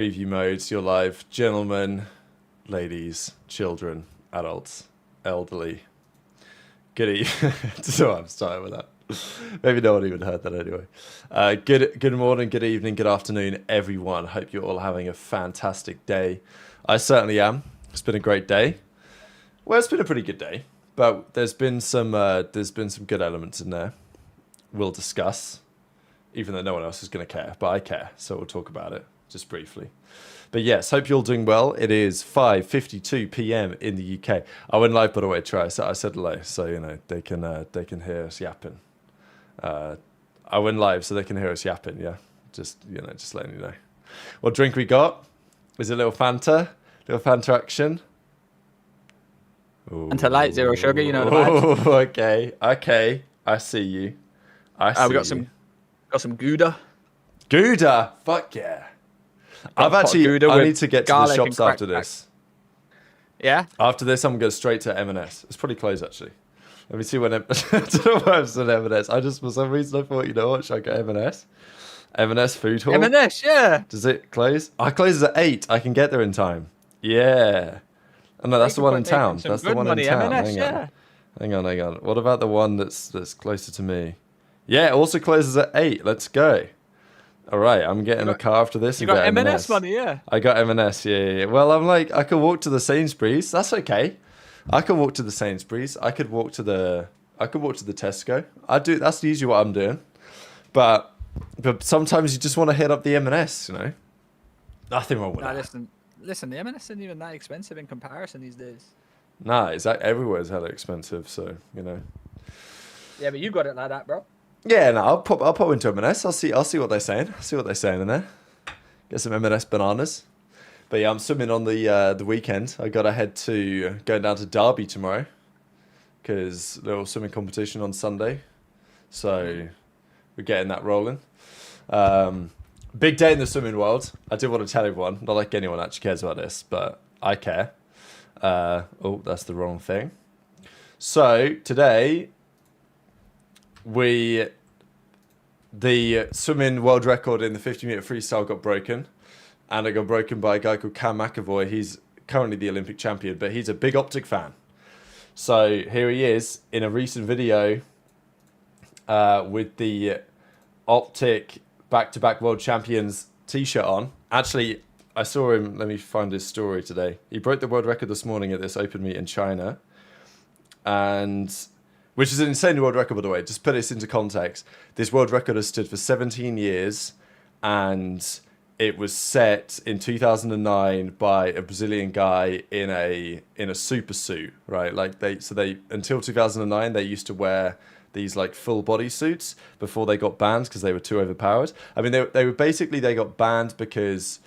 Preview modes, you're live. Gentlemen, ladies, children, adults, elderly. Good evening. So I'm starting with that. Maybe no one even heard that anyway. Good morning, good evening, good afternoon, everyone. Hope you're all having a fantastic day. I certainly am. It's been a great day. Well, it's been a pretty good day, but there's been some good elements in there. We'll discuss, even though no one else is going to care, but I care, so we'll talk about it just briefly. But yes, hope you're all doing well. It is 5:52 p.m. in the UK. I went live, by the way, Troy. I said hello, so you know they can hear us yapping. I went live, so they can hear us yapping. Yeah, just letting you know. What drink we got? Is it a little Fanta? Little Fanta action. Fanta light, zero sugar. You know the vibes. Okay. I see you. We got some Gouda. Gouda, fuck yeah. I need to get to the shops after this. Yeah? After this, I'm going to go straight to M&S. It's pretty close, actually. Let me see when... I don't know why I said M&S. I just, for some reason, I thought, you know what, should I go M&S? M&S food hall? M&S, yeah. Does it close? I closes at 8. I can get there in time. Yeah. Oh, no, that's the one in town. That's the one in town. Hang on. What about the one that's closer to me? Yeah, it also closes at 8. Let's go. All right, I'm getting a car after this. You got M&S money, yeah. I got M&S, yeah. Well, I'm like, I could walk to the Sainsbury's. That's okay. I could walk to the Sainsbury's. I could walk to the Tesco. That's usually what I'm doing. But sometimes you just want to hit up the M&S, you know. Nothing wrong with that. Listen, the M&S isn't even that expensive in comparison these days. Nah, everywhere's hella expensive, so you know. Yeah, but you got it like that, bro. Yeah, no, I'll pop into M&S. I'll see what they're saying. See what they're saying in there. Get some M&S bananas. But yeah, I'm swimming on the weekend. I got to head to going down to Derby tomorrow because little swimming competition on Sunday. So we're getting that rolling. Big day in the swimming world. I do want to tell everyone. Not like anyone actually cares about this, but I care. Oh, that's the wrong thing. So today. The swimming world record in the 50-meter freestyle got broken, and it got broken by a guy called Cam McAvoy. He's currently the Olympic champion, but he's a big Optic fan. So here he is in a recent video with the Optic back-to-back world champions t-shirt on. Actually, I saw him. Let me find his story today. He broke the world record this morning at this open meet in China, which is an insane world record, by the way. Just put this into context. This world record has stood for 17 years, and it was set in 2009 by a Brazilian guy in a super suit, right? Like until 2009 they used to wear these like full body suits before they got banned because they were too overpowered. I mean, they got banned because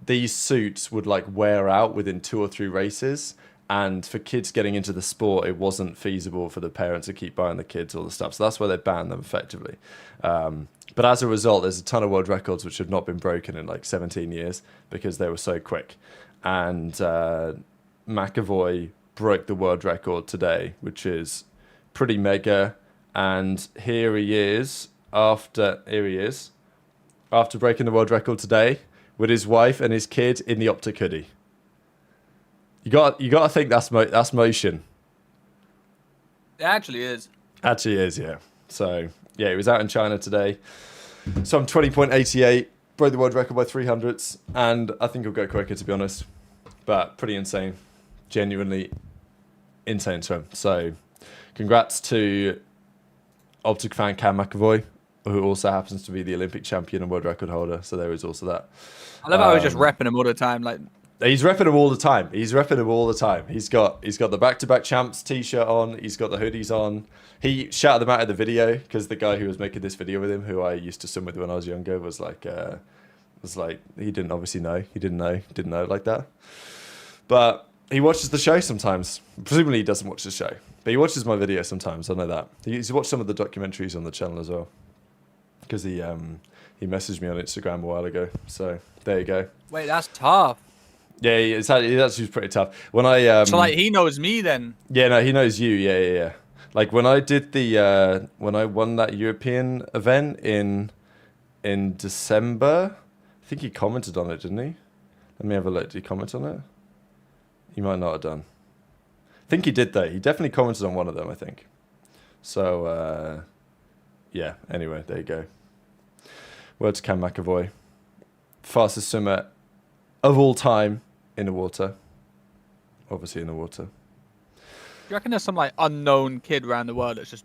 these suits would like wear out within 2 or 3 races. And for kids getting into the sport, it wasn't feasible for the parents to keep buying the kids all the stuff. So that's why they banned them effectively. But as a result, there's a ton of world records which have not been broken in like 17 years because they were so quick. And McAvoy broke the world record today, which is pretty mega. And here he is after breaking the world record today with his wife and his kid in the Optic hoodie. You got to think that's motion. It actually is. Actually is, yeah. So yeah, he was out in China today. So I'm 20.88, broke the world record by 300ths, and I think he'll go quicker, to be honest. But pretty insane, genuinely insane swim. So congrats to Optic fan Cam McAvoy, who also happens to be the Olympic champion and world record holder. So there is also that. I love how I was just repping him all the time, like. He's repping him all the time. He's got the back-to-back champs t-shirt on. He's got the hoodies on. He shouted them out in the video because the guy who was making this video with him, who I used to swim with when I was younger, was like he didn't obviously know. He didn't know like that. But he watches the show sometimes. Presumably he doesn't watch the show, but he watches my video sometimes. I know that. He's watched some of the documentaries on the channel as well because he messaged me on Instagram a while ago. So there you go. Wait, that's tough. Yeah, it's actually pretty tough. When I so like he knows me then. Yeah, no, he knows you. Yeah. Like when I did when I won that European event in December, I think he commented on it, didn't he? Let me have a look. Did he comment on it? He might not have done. I think he did, though. He definitely commented on one of them, I think. So, yeah. Anyway, there you go. Word to Cam McAvoy. Fastest swimmer of all time in the water. Obviously in the water. You reckon there's some like unknown kid around the world that's just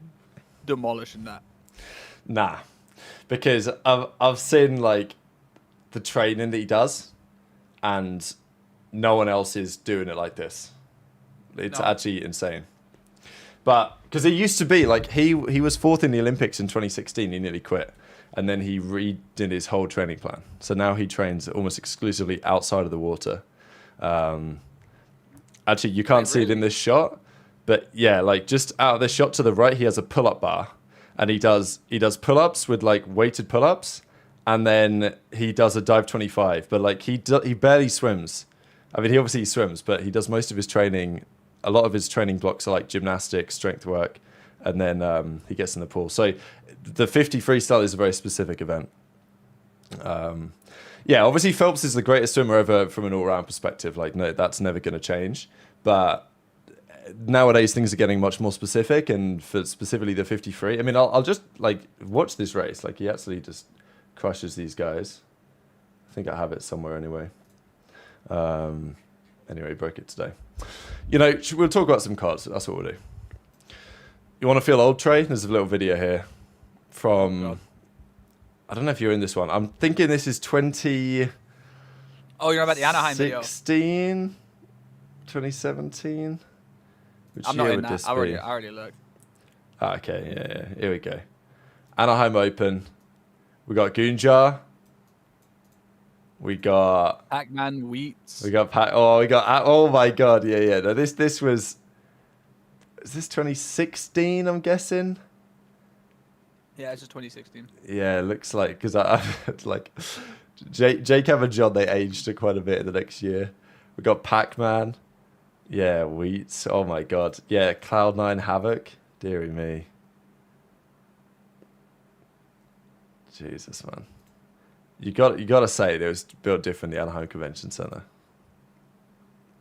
demolishing that? Nah. Because I've seen, like, the training that he does, and no one else is doing it like this. It's actually insane. But because it used to be like he was fourth in the Olympics in 2016, he nearly quit, and then he redid his whole training plan. So now he trains almost exclusively outside of the water. Actually, you can't see it in this shot, but yeah, like just out of this shot to the right, he has a pull-up bar, and he does pull-ups with like weighted pull-ups. And then he does a dive 25, but like he barely swims. I mean, he obviously swims, but he does most of his training. A lot of his training blocks are like gymnastics, strength work, and then he gets in the pool. So the 50 freestyle is a very specific event. Yeah, obviously Phelps is the greatest swimmer ever from an all-round perspective. Like, no, that's never going to change. But nowadays things are getting much more specific, and for specifically the 53. I mean, I'll just like watch this race. Like he actually just crushes these guys. I think I have it somewhere anyway. Anyway, broke it today. You know, we'll talk about some cards. That's what we'll do. You want to feel old, Trey? There's a little video here from... I don't know if you're in this one. I'm thinking this is 20... Oh, you're about the Anaheim video. 2017? Which I'm not in that. I already looked. Ah, okay, yeah. Here we go. Anaheim Open. We got Gunjar. We got Pac-Man Wheats. We got oh my god, yeah. No, this was... Is this 2016, I'm guessing? Yeah, it's just 2016. Yeah, it looks like, because I like Jake and John, they aged quite a bit in the next year. We got Pac-Man. Yeah, Wheats. Oh my god. Yeah, Cloud9 Havoc. Deary me. Jesus, man. You got to say it was built different, the Anaheim Convention Center.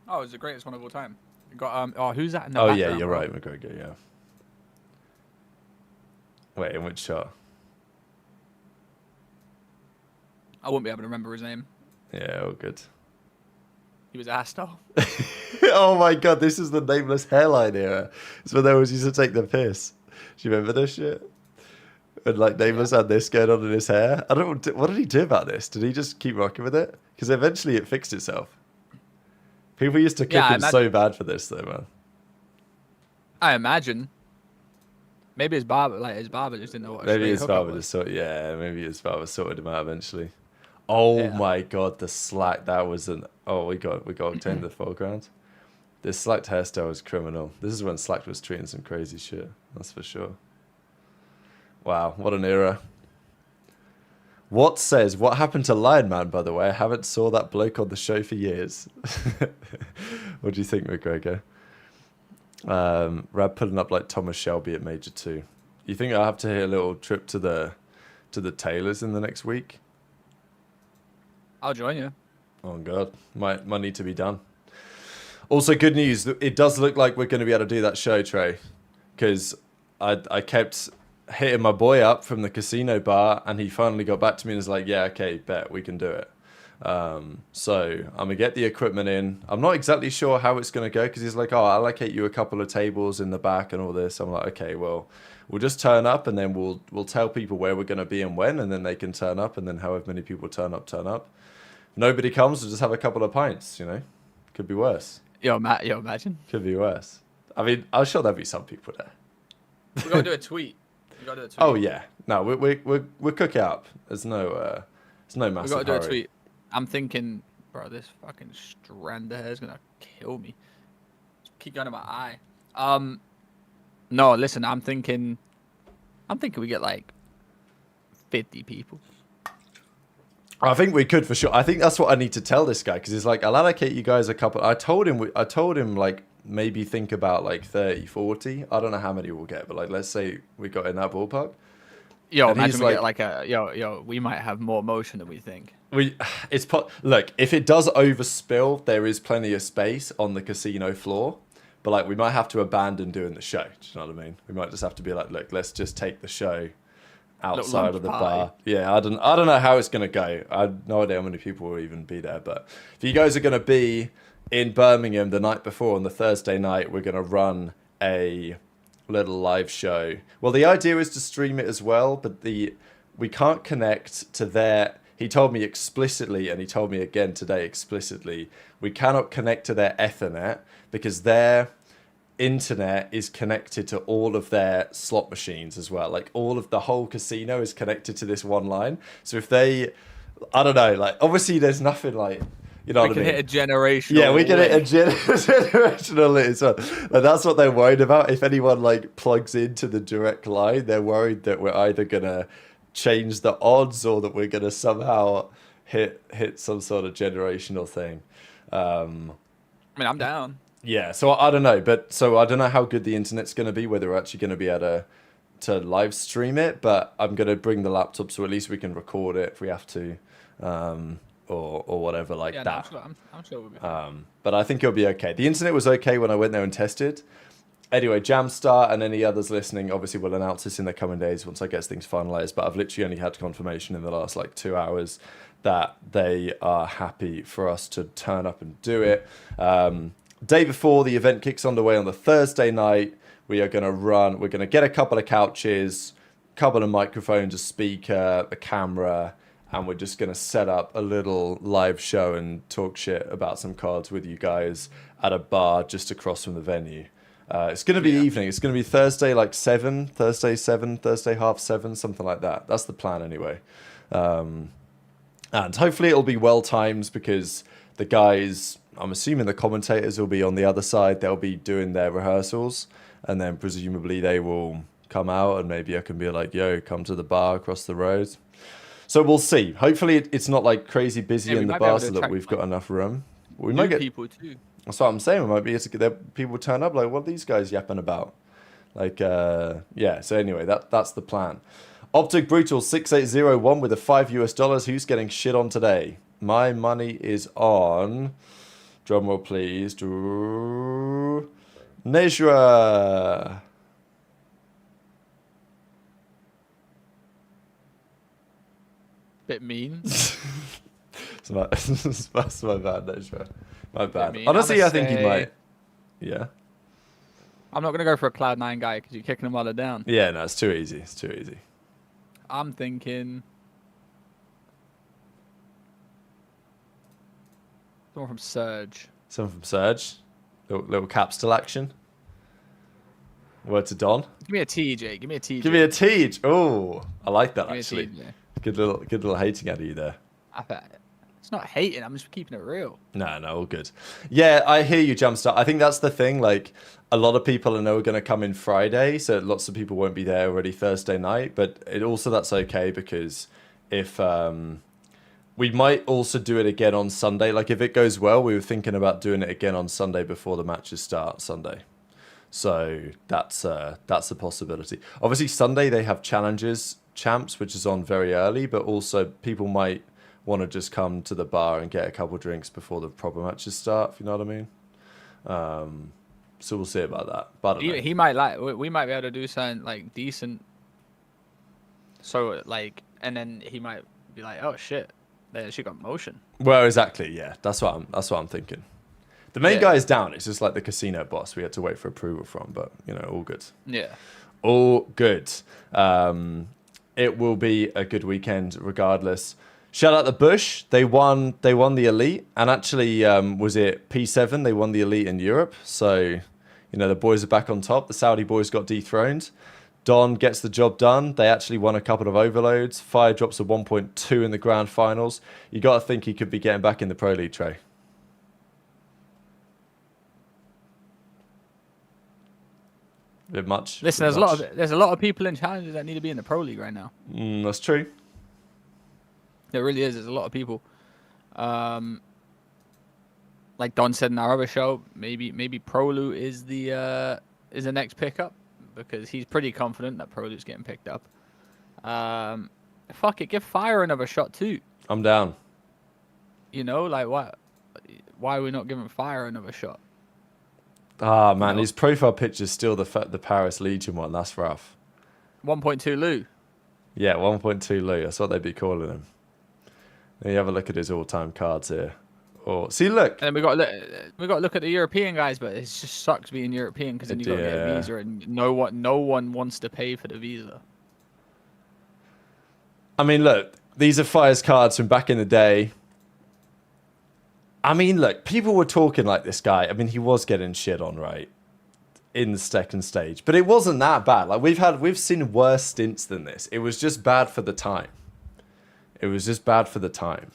Oh, it's the greatest one of all time. You got who's that in the background? Yeah, you're right, McGregor, yeah. Wait, in which shot? I wouldn't be able to remember his name. Yeah, all good. He was Astor. Oh my god, this is the nameless hairline era. It's when they always used to take the piss. Do you remember this shit? And like Nameless had this going on in his hair. I don't know, what did he do about this? Did he just keep rocking with it? Because eventually it fixed itself. People used to kick him so bad for this though, man. I imagine. Maybe his barber just didn't know what. Maybe his barber just maybe his barber sorted him out eventually. Oh my god, the slack, that was an... Oh, we got Octane in the foreground. This slacked hairstyle was criminal. This is when Slack was treating some crazy shit, that's for sure. Wow, what an era. What happened to Lion Man, by the way? I haven't saw that bloke on the show for years. What do you think, McGregor? Rab pulling up like Thomas Shelby at Major 2. You think I'll have to hit a little trip to the tailors in the next week? I'll join you. Oh god, might need to be done. Also, good news. It does look like we're going to be able to do that show, Trey, because I kept hitting my boy up from the casino bar, and he finally got back to me and was like, "Yeah, okay, bet we can do it." So I'm gonna get the equipment in. I'm not exactly sure how it's gonna go because he's like, "Oh, I'll allocate you a couple of tables in the back and all this." I'm like, "Okay, well, we'll just turn up and then we'll tell people where we're gonna be and when, and then they can turn up, and then however many people turn up. If nobody comes, we'll just have a couple of pints. You know, could be worse. Yo, imagine. Could be worse. I mean, I'm sure there'll be some people there. We gotta do a tweet. Oh yeah, no, we're cook it up. There's no massive. We gotta do hurry. a tweet. I'm thinking, bro, this fucking strand of hair is gonna kill me. Keep going to my eye. No, listen, I'm thinking we get like 50 people. I think we could for sure. I think that's what I need to tell this guy because he's like, I'll allocate you guys a couple. I told him like maybe think about like 30, 40. I don't know how many we'll get, but like let's say we got in that ballpark. Yo, and imagine we get like we might have more motion than we think. Look, if it does overspill, there is plenty of space on the casino floor. But like, we might have to abandon doing the show. Do you know what I mean? We might just have to be like, look, let's just take the show outside of the bar. Yeah, I don't know how it's gonna go. I have no idea how many people will even be there. But if you guys are gonna be in Birmingham the night before on the Thursday night, we're gonna run a little live show. Well, the idea is to stream it as well, but we can't connect to their. He told me explicitly, and he told me again today explicitly, we cannot connect to their Ethernet because their internet is connected to all of their slot machines as well. Like all of the whole casino is connected to this one line. So if they, I don't know, like obviously there's nothing like, you know what I mean? We can hit a generational. Yeah, we can hit a generational lit as well. Like, that's what they're worried about. If anyone like plugs into the direct line, they're worried that we're either gonna change the odds or that we're gonna somehow hit some sort of generational thing. I mean, I'm down. Yeah, so I don't know, so I don't know how good the internet's going to be, whether we're actually going to be able to live stream it, but I'm going to bring the laptop so at least we can record it if we have to, or whatever like that. No, I'm sure we'll be fine. But I think it'll be okay. The internet was okay when I went there and tested. Anyway, Jamstar and any others listening obviously will announce this in the coming days once I get things finalized, but I've literally only had confirmation in the last like 2 hours that they are happy for us to turn up and do it. Day before the event kicks underway on the Thursday night, we're going to get a couple of couches, a couple of microphones, a speaker, a camera, and we're just going to set up a little live show and talk shit about some cards with you guys at a bar just across from the venue. It's going to be evening. It's going to be Thursday like 7, Thursday 7:30, something like that. That's the plan anyway. And hopefully it'll be well timed because the guys, I'm assuming the commentators will be on the other side. They'll be doing their rehearsals, and then presumably they will come out, and maybe I can be like, yo, come to the bar across the road. So we'll see. Hopefully it's not like crazy busy in the bar so that we've got enough room. We might get people too. That's what I'm saying. We might be able to get people turn up like, what are these guys yapping about? Like, yeah. So anyway, that's the plan. Optic Brutal 6801 with a $5 US. Who's getting shit on today? My money is on. Drumroll, please. Nejra. Bit mean. That's my bad, Nejra. My bad. mean. Honestly, I think say- you might. Yeah. I'm not gonna go for a Cloud9 guy because you're kicking them while they're down. Yeah, no, it's too easy. It's too easy. I'm thinking someone from Surge. Someone from Surge. Little capsule action. Word to Don. Give me a TJ. Give me a TJ. Give me a Tej. Oh, I like that Give me a actually. TJ. Good little hating at you there. It's not hating. I'm just keeping it real. No, all good. Yeah, I hear you, Jumpstart. I think that's the thing. Like, a lot of people I know are going to come in Friday, so lots of people won't be there already Thursday night. But that's okay because if we might also do it again on Sunday. Like, if it goes well, we were thinking about doing it again on Sunday before the matches start Sunday. So that's a possibility. Obviously, Sunday they have champs, which is on very early, but also people might want to just come to the bar and get a couple drinks before the proper matches start, if you know what I mean. So we'll see about that. But He might we might be able to do something like decent. So like, and then he might be like, oh shit, they actually got motion. Well, exactly. Yeah, that's what I'm thinking. The main guy is down. It's just like the casino boss. We had to wait for approval from, but all good. Yeah. All good. It will be a good weekend regardless. Shout out the Bush. They won the Elite, and actually, was it P7? They won the Elite in Europe. So, the boys are back on top. The Saudi boys got dethroned. Don gets the job done. They actually won a couple of overloads. Fire drops a 1.2 in the grand finals. You got to think he could be getting back in the Pro League, Trey. A bit much. Listen, there's a lot of people in challenges that need to be in the Pro League right now. That's true. There really is. There's a lot of people. Like Don said in our other show, maybe Prolu is the next pickup because he's pretty confident that Prolu's getting picked up. Fuck it, give Fire another shot too. I'm down. You know, like what? Why are we not giving Fire another shot? Ah, You man, know, his profile picture's still the Paris Legion one. That's rough. 1.2 Lou. Yeah, 1.2 Lou. That's what they'd be calling him. Then you have a look at his all-time cards here. Or see, look. And then we got to look at the European guys, but it just sucks being European because then you got to get a Yeah. visa, and no one wants to pay for the visa. I mean, look, these are Fire's cards from back in the day. I mean, look, people were talking like this guy. I mean, he was getting shit on, right? In the second stage. But it wasn't that bad. Like we've seen worse stints than this. It was just bad for the time. It was just bad for the time.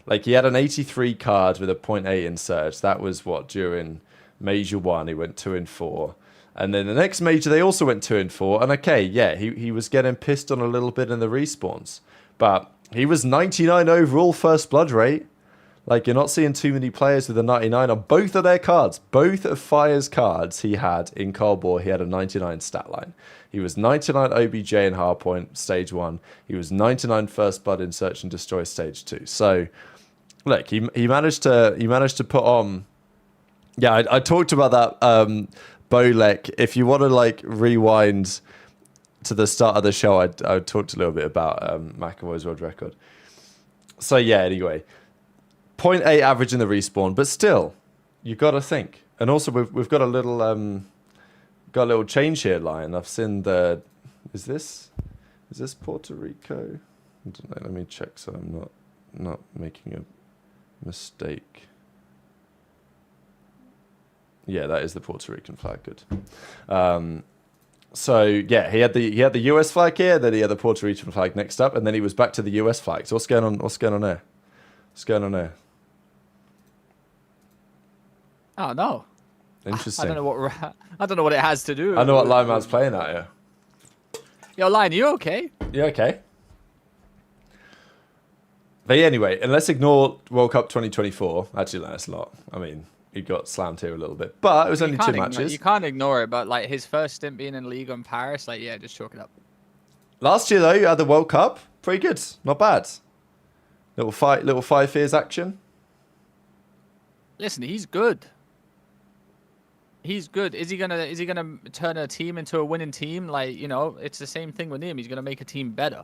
Like he had an 83 card with a .8 in Surge. That was what, during Major 1, he went 2 and 4. And then the next Major, they also went 2 and 4. And okay, yeah, he was getting pissed on a little bit in the respawns. But he was 99 overall first blood rate. Like, you're not seeing too many players with a 99 on both of their cards. Both of Fire's cards he had in Cold War, he had a 99 stat line. He was 99 OBJ in Hardpoint, Stage 1. He was 99 First Blood in Search and Destroy, Stage 2. So, look, he managed to put on... Yeah, I talked about that Bolek. If you want to, like, rewind to the start of the show, I talked a little bit about McAvoy's world record. So, yeah, anyway... 0.8 average in the respawn, but still, you got to think. And also, we've got a little change here, Lion. I've seen the. Is this Puerto Rico? I don't know. Let me check so I'm not making a mistake. Yeah, that is the Puerto Rican flag. Good. So yeah, he had the US flag here, then he had the Puerto Rican flag next up, and then he was back to the US flag. So what's going on? What's going on there? What's going on there? Oh no. Interesting. I don't know what it has to do. I know what Lion Man's playing at here. Yo, Lion, you okay? Yeah, okay. But yeah, anyway, and let's ignore World Cup 2024. Actually, that's a lot. I mean, he got slammed here a little bit, but it was only 2 matches. You can't ignore it, but like his first stint being in League on Paris, like yeah, just chalk it up. Last year though, you had the World Cup. Pretty good, not bad. Little 5 fears action. Listen, he's good. He's good. Is he gonna turn a team into a winning team? Like, you know, it's the same thing with him. He's gonna make a team better.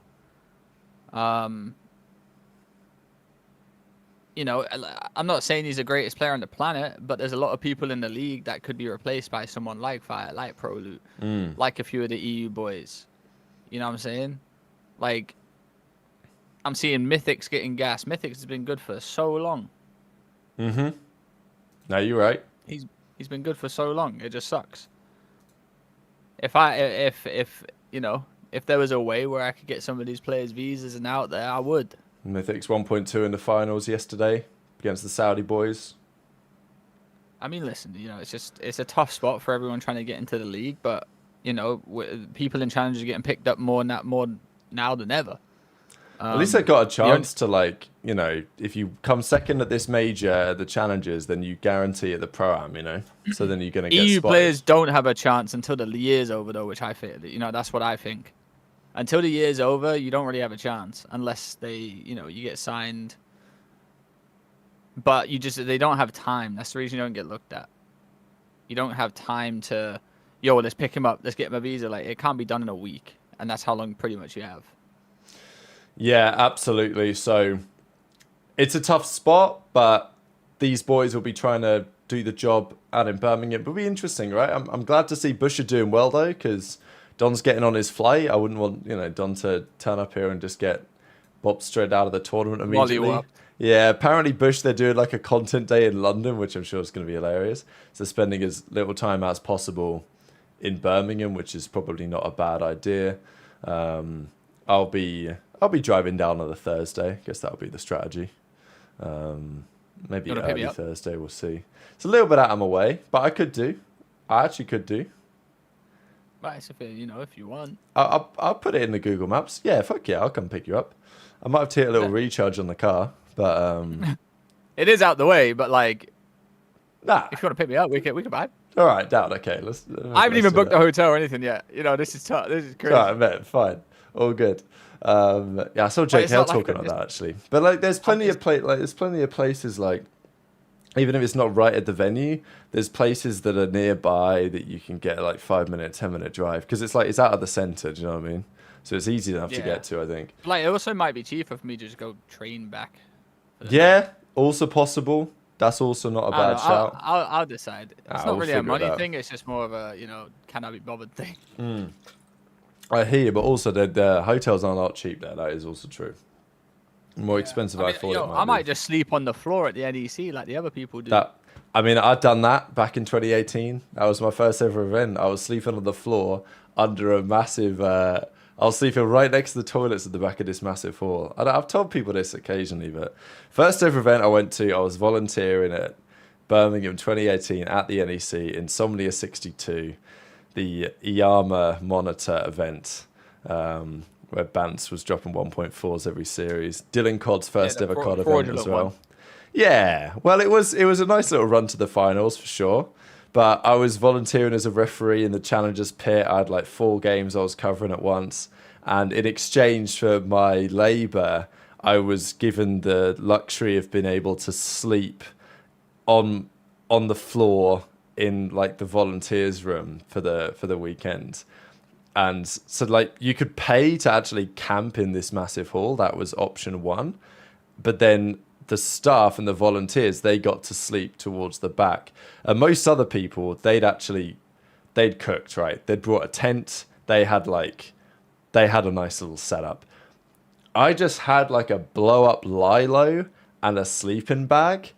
You know, I'm not saying he's the greatest player on the planet, but there's a lot of people in the league that could be replaced by someone like Fire, like ProLoot, like a few of the EU boys. You know what I'm saying? Like, I'm seeing Mythics getting gas. Mythics has been good for so long. Mm-hmm. No, you're right. He's been good for so long. It just sucks. If you know, if there was a way where I could get some of these players' visas and out there, I would. Mythics 1.2 in the finals yesterday against the Saudi boys. I mean, listen, you know, it's a tough spot for everyone trying to get into the league, but you know, people in challenges are getting picked up more now than ever. At least they got a chance to, like, you know, if you come second at this major at the challenges, then you guarantee at the pro-am, you know. So then you're gonna get EU spotted. players don't have a chance until the year's over, though, which I think, you know, that's what I think. Until the year's over, you don't really have a chance unless you get signed. But they don't have time. That's the reason you don't get looked at. You don't have time to, let's pick him up, let's get him a visa. Like, it can't be done in a week, and that's how long pretty much you have. Yeah, absolutely. So it's a tough spot, but these boys will be trying to do the job out in Birmingham. It'll be interesting, right? I'm glad to see Busher doing well, though, because Don's getting on his flight. I wouldn't want, Don to turn up here and just get bopped straight out of the tournament immediately. Yeah, apparently Bush, they're doing like a content day in London, which I'm sure is going to be hilarious. So spending as little time as possible in Birmingham, which is probably not a bad idea. I'll be driving down on a Thursday. I guess that'll be the strategy. Maybe early Thursday, we'll see. It's a little bit out of my way, but I actually could do. Right, if you want. I'll put it in the Google Maps. Yeah, fuck yeah, I'll come pick you up. I might have to hit a little recharge on the car, but it is out the way. But like, nah. If you want to pick me up, we can vibe. All right, down. Okay, I haven't even booked a hotel or anything yet. This is tough. This is crazy. All right, man, fine, all good. Yeah, I saw Jake it's Hale not like talking that, about that actually. But like, there's plenty of places like, even if it's not right at the venue, there's places that are nearby that you can get like 5 minute, 10 minute drive because it's like it's out of the center. Do you know what I mean? So it's easy enough to get to, I think. Like, it also might be cheaper for me to just go train back. Yeah, also possible. That's also not a I don't bad know. shout. I'll decide. It's not We'll really a figure it money out. thing. It's just more of a, can I be bothered thing. I hear you, but also the hotels aren't a lot cheap there. That is also true. More expensive than I thought it might I be. might just sleep on the floor at the NEC like the other people do. I'd done that back in 2018. That was my first ever event. I was sleeping on the floor under a massive. I was sleeping right next to the toilets at the back of this massive hall. I've told people this occasionally, but first ever event I went to, I was volunteering at Birmingham 2018 at the NEC, Insomnia 62, the IAMA monitor event. Where Bance was dropping 1.4s every series. Dylan Codd's first ever COD event as well. Yeah, well, it was a nice little run to the finals for sure. But I was volunteering as a referee in the Challengers pit. I had like 4 games I was covering at once. And in exchange for my labour, I was given the luxury of being able to sleep on the floor in like the volunteers room for the weekend. And so like you could pay to actually camp in this massive hall. That was option 1. But then the staff and the volunteers, they got to sleep towards the back. And most other people, they'd cooked, right? They'd brought a tent. They had a nice little setup. I just had like a blow up lilo and a sleeping bag.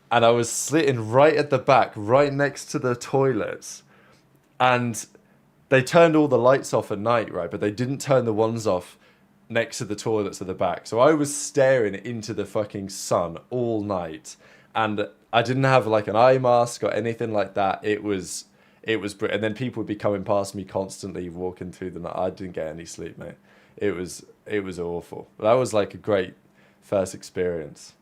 And I was sitting right at the back, right next to the toilets. And they turned all the lights off at night, right? But they didn't turn the ones off next to the toilets at the back. So I was staring into the fucking sun all night. And I didn't have like an eye mask or anything like that. It was and then people would be coming past me constantly walking through the night. I didn't get any sleep, mate. It was awful. But that was like a great first experience.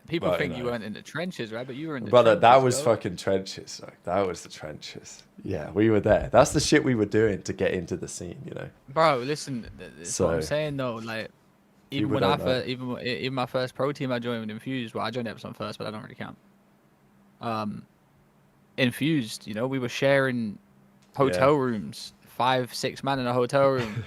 People think you weren't in the trenches, right? But you were in the trenches. Brother, that was fucking trenches. Like, that was the trenches. Yeah, we were there. That's the shit we were doing to get into the scene, you know. Bro, listen, that's what I'm saying though. Like, even when even my first pro team I joined with Infused. Well, I joined Epson first, but I don't really count. Infused, we were sharing hotel rooms, 5-6 man in a hotel room.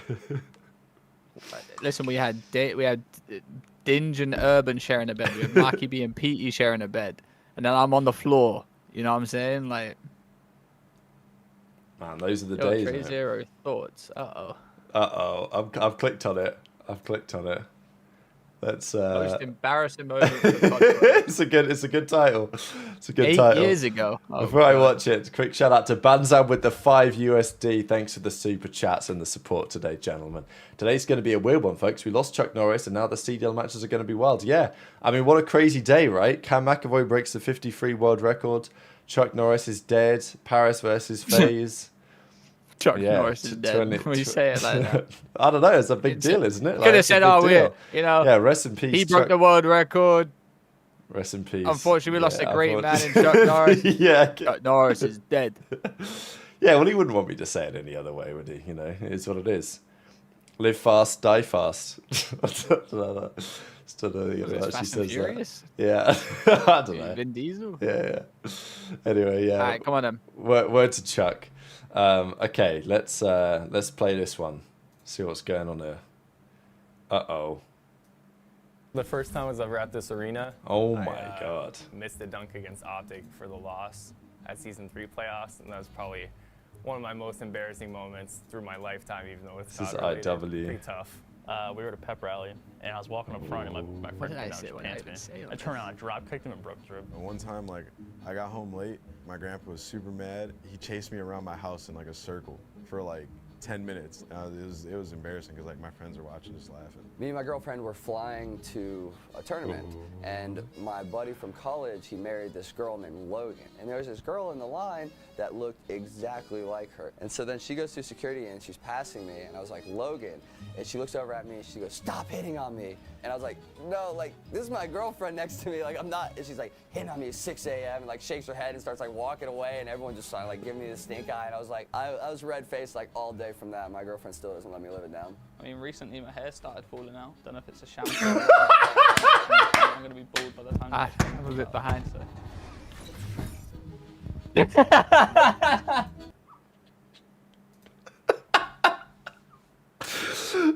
Listen, we had Dinge and Urban sharing a bed. We had Marky B and Petey sharing a bed. And then I'm on the floor. You know what I'm saying? Like, man, those are the days. Trey Zero thoughts. I've clicked on it. That's most embarrassing moment. It's a good title. It's a good title. 8 years ago. Before I watch it, quick shout out to Banzan with the $5 Thanks for the super chats and the support today, gentlemen. Today's going to be a weird one, folks. We lost Chuck Norris, and now the CDL matches are going to be wild. Yeah, I mean, what a crazy day, right? Cam McAvoy breaks the 53 world record. Chuck Norris is dead. Paris versus FaZe. Chuck Norris is dead. When you say it like that. I don't know. It's a big deal, isn't it? Could have said, yeah, rest in peace. He broke the world record. Rest in peace. Unfortunately, we lost a great man in Chuck Norris. Chuck Norris is dead. Yeah, well, he wouldn't want me to say it any other way, would he? It is what it is. Live fast, die fast. I don't know. Fast and Furious? Yeah. I don't know. Vin Diesel? Yeah. Anyway, yeah. All right, come on then. Word to Chuck. Okay, let's play this one. See what's going on here. Uh-oh. The first time I was ever at this arena. Oh my God. Missed the dunk against Optic for the loss at Season 3 playoffs, and that was probably one of my most embarrassing moments through my lifetime, even though it's this is IW. Pretty tough. We were at a pep rally, and I was walking up front, and my friend came down his pants, man. I turned around, I drop kicked him, and broke his rib. One time, I got home late. My grandpa was super mad. He chased me around my house in a circle for 10 minutes. It was embarrassing because my friends were watching, just laughing. Me and my girlfriend were flying to a tournament, and my buddy from college, he married this girl named Logan. And there was this girl in the line that looked exactly like her. And so then she goes through security and she's passing me, and I was like, Logan. And she looks over at me and she goes, stop hitting on me. And I was like, no, this is my girlfriend next to me, I'm not. And she's hitting on me at 6 a.m. and shakes her head and starts walking away, and everyone just started giving me the stink eye. And I was I was red-faced all day. day from that. My girlfriend still doesn't let me live it down. I mean, recently my hair started falling out. Don't know if it's a shampoo. I'm gonna be bald by the time. I'm a bit behind, so.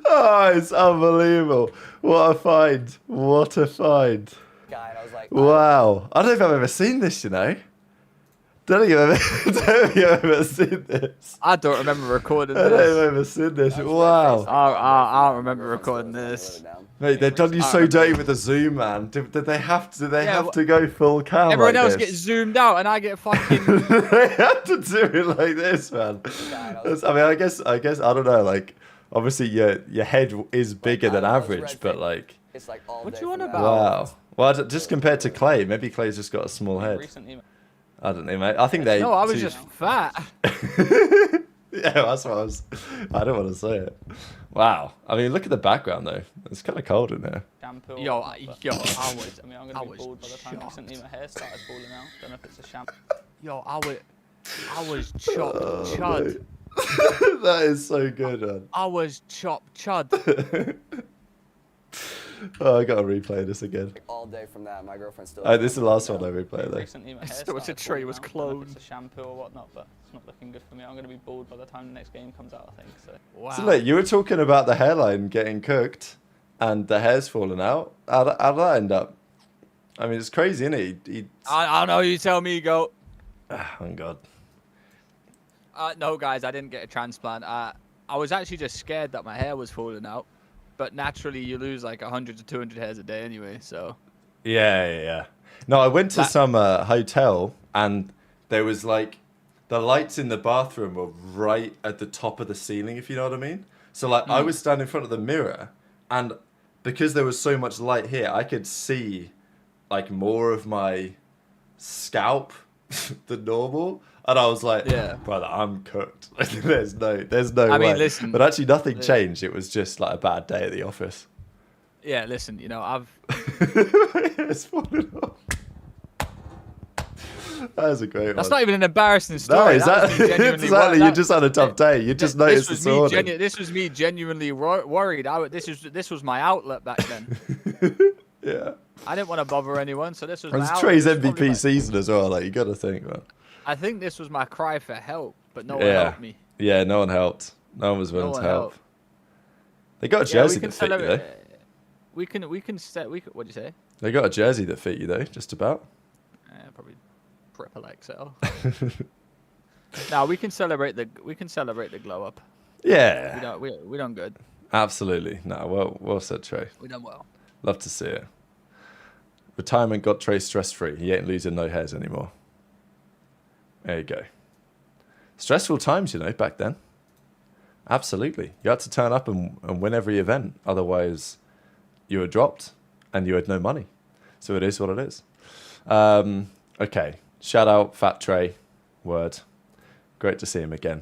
Oh, it's unbelievable. What a find. What a find. Guy, and I was like, Wow. I don't know if I've ever seen this, you know. Don't think I've ever seen this. I don't remember recording I don't think I've this. ever seen this. Wow. I don't remember recording this. Mate, they've done you so dirty with the zoom, man. Did they have to? Did they Yeah, have to go full cam? Everyone like else this? gets zoomed out, and I get fucking. They have to do it like this, man. I mean, I guess I don't know. Like, obviously, your head is bigger than average, but like. it's like all What day you on from that. about? Wow. Well, just compared to Clay, maybe Clay's just got a small head. Recently. I don't know, mate. I think they. No, I was just fat. Yeah, that's what I was. I don't want to say it. Wow. I mean, look at the background though. It's kind of cold in there. Shampoo. I I'm gonna be be bald by the time shocked. recently my hair started falling out. Don't know if it's a shampoo. I was chopped chud. Mate. That is so good, man. I was chopped chud. Oh, I gotta replay this again. All day from that. My girlfriend still. Oh, this is the last one I replay though. Recently my hair thought the started tree falling was out. Don't know if cloned. It's a shampoo or whatnot, but it's not looking good for me. I'm gonna be bald by the time the next game comes out, I think. So. Wow. So look, you were talking about the hairline getting cooked, and the hair's falling out. How'd that end up? I mean, it's crazy, isn't it? I don't know. You tell me, go. Oh God. No, guys, I didn't get a transplant. I was actually just scared that my hair was falling out. But naturally, you lose like 100 to 200 hairs a day anyway, so. Yeah. No, I went to some hotel, and there was like the lights in the bathroom were right at the top of the ceiling, if you know what I mean. So like I was standing in front of the mirror, and because there was so much light here, I could see like more of my scalp than normal. And I was like, Yeah. brother, I'm cooked. there's no I way. mean, listen. But actually nothing changed. It was just like a bad day at the office. Yeah, listen, you know, I've. It's falling off. That was a great That's one. not even an embarrassing story. No, That was me exactly. genuinely Exactly. wor- You just had a tough day. You just noticed this this was me morning. This was me genuinely worried. This was my outlet back then. Yeah. I didn't want to bother anyone, so this was It my was outlet. Trey's It was probably MVP season as well. Like, you got to think, man. I think this was my cry for help, but no one Yeah. helped me. Yeah, no one helped. No one was willing to one help. helped. They got a Yeah, jersey that fit you, though. What'd you say? They got a jersey that fit you, though, just about. Probably triple XL. Now we can celebrate the glow up. Yeah. We done good. Absolutely. No, well said, Trey. We done well. Love to see it. Retirement got Trey stress-free. He ain't losing no hairs anymore. There you go. Stressful times, you know, back then. Absolutely. You had to turn up and win every event. Otherwise, you were dropped and you had no money. So it is what it is. Okay. Shout out Fat Trey. Word. Great to see him again.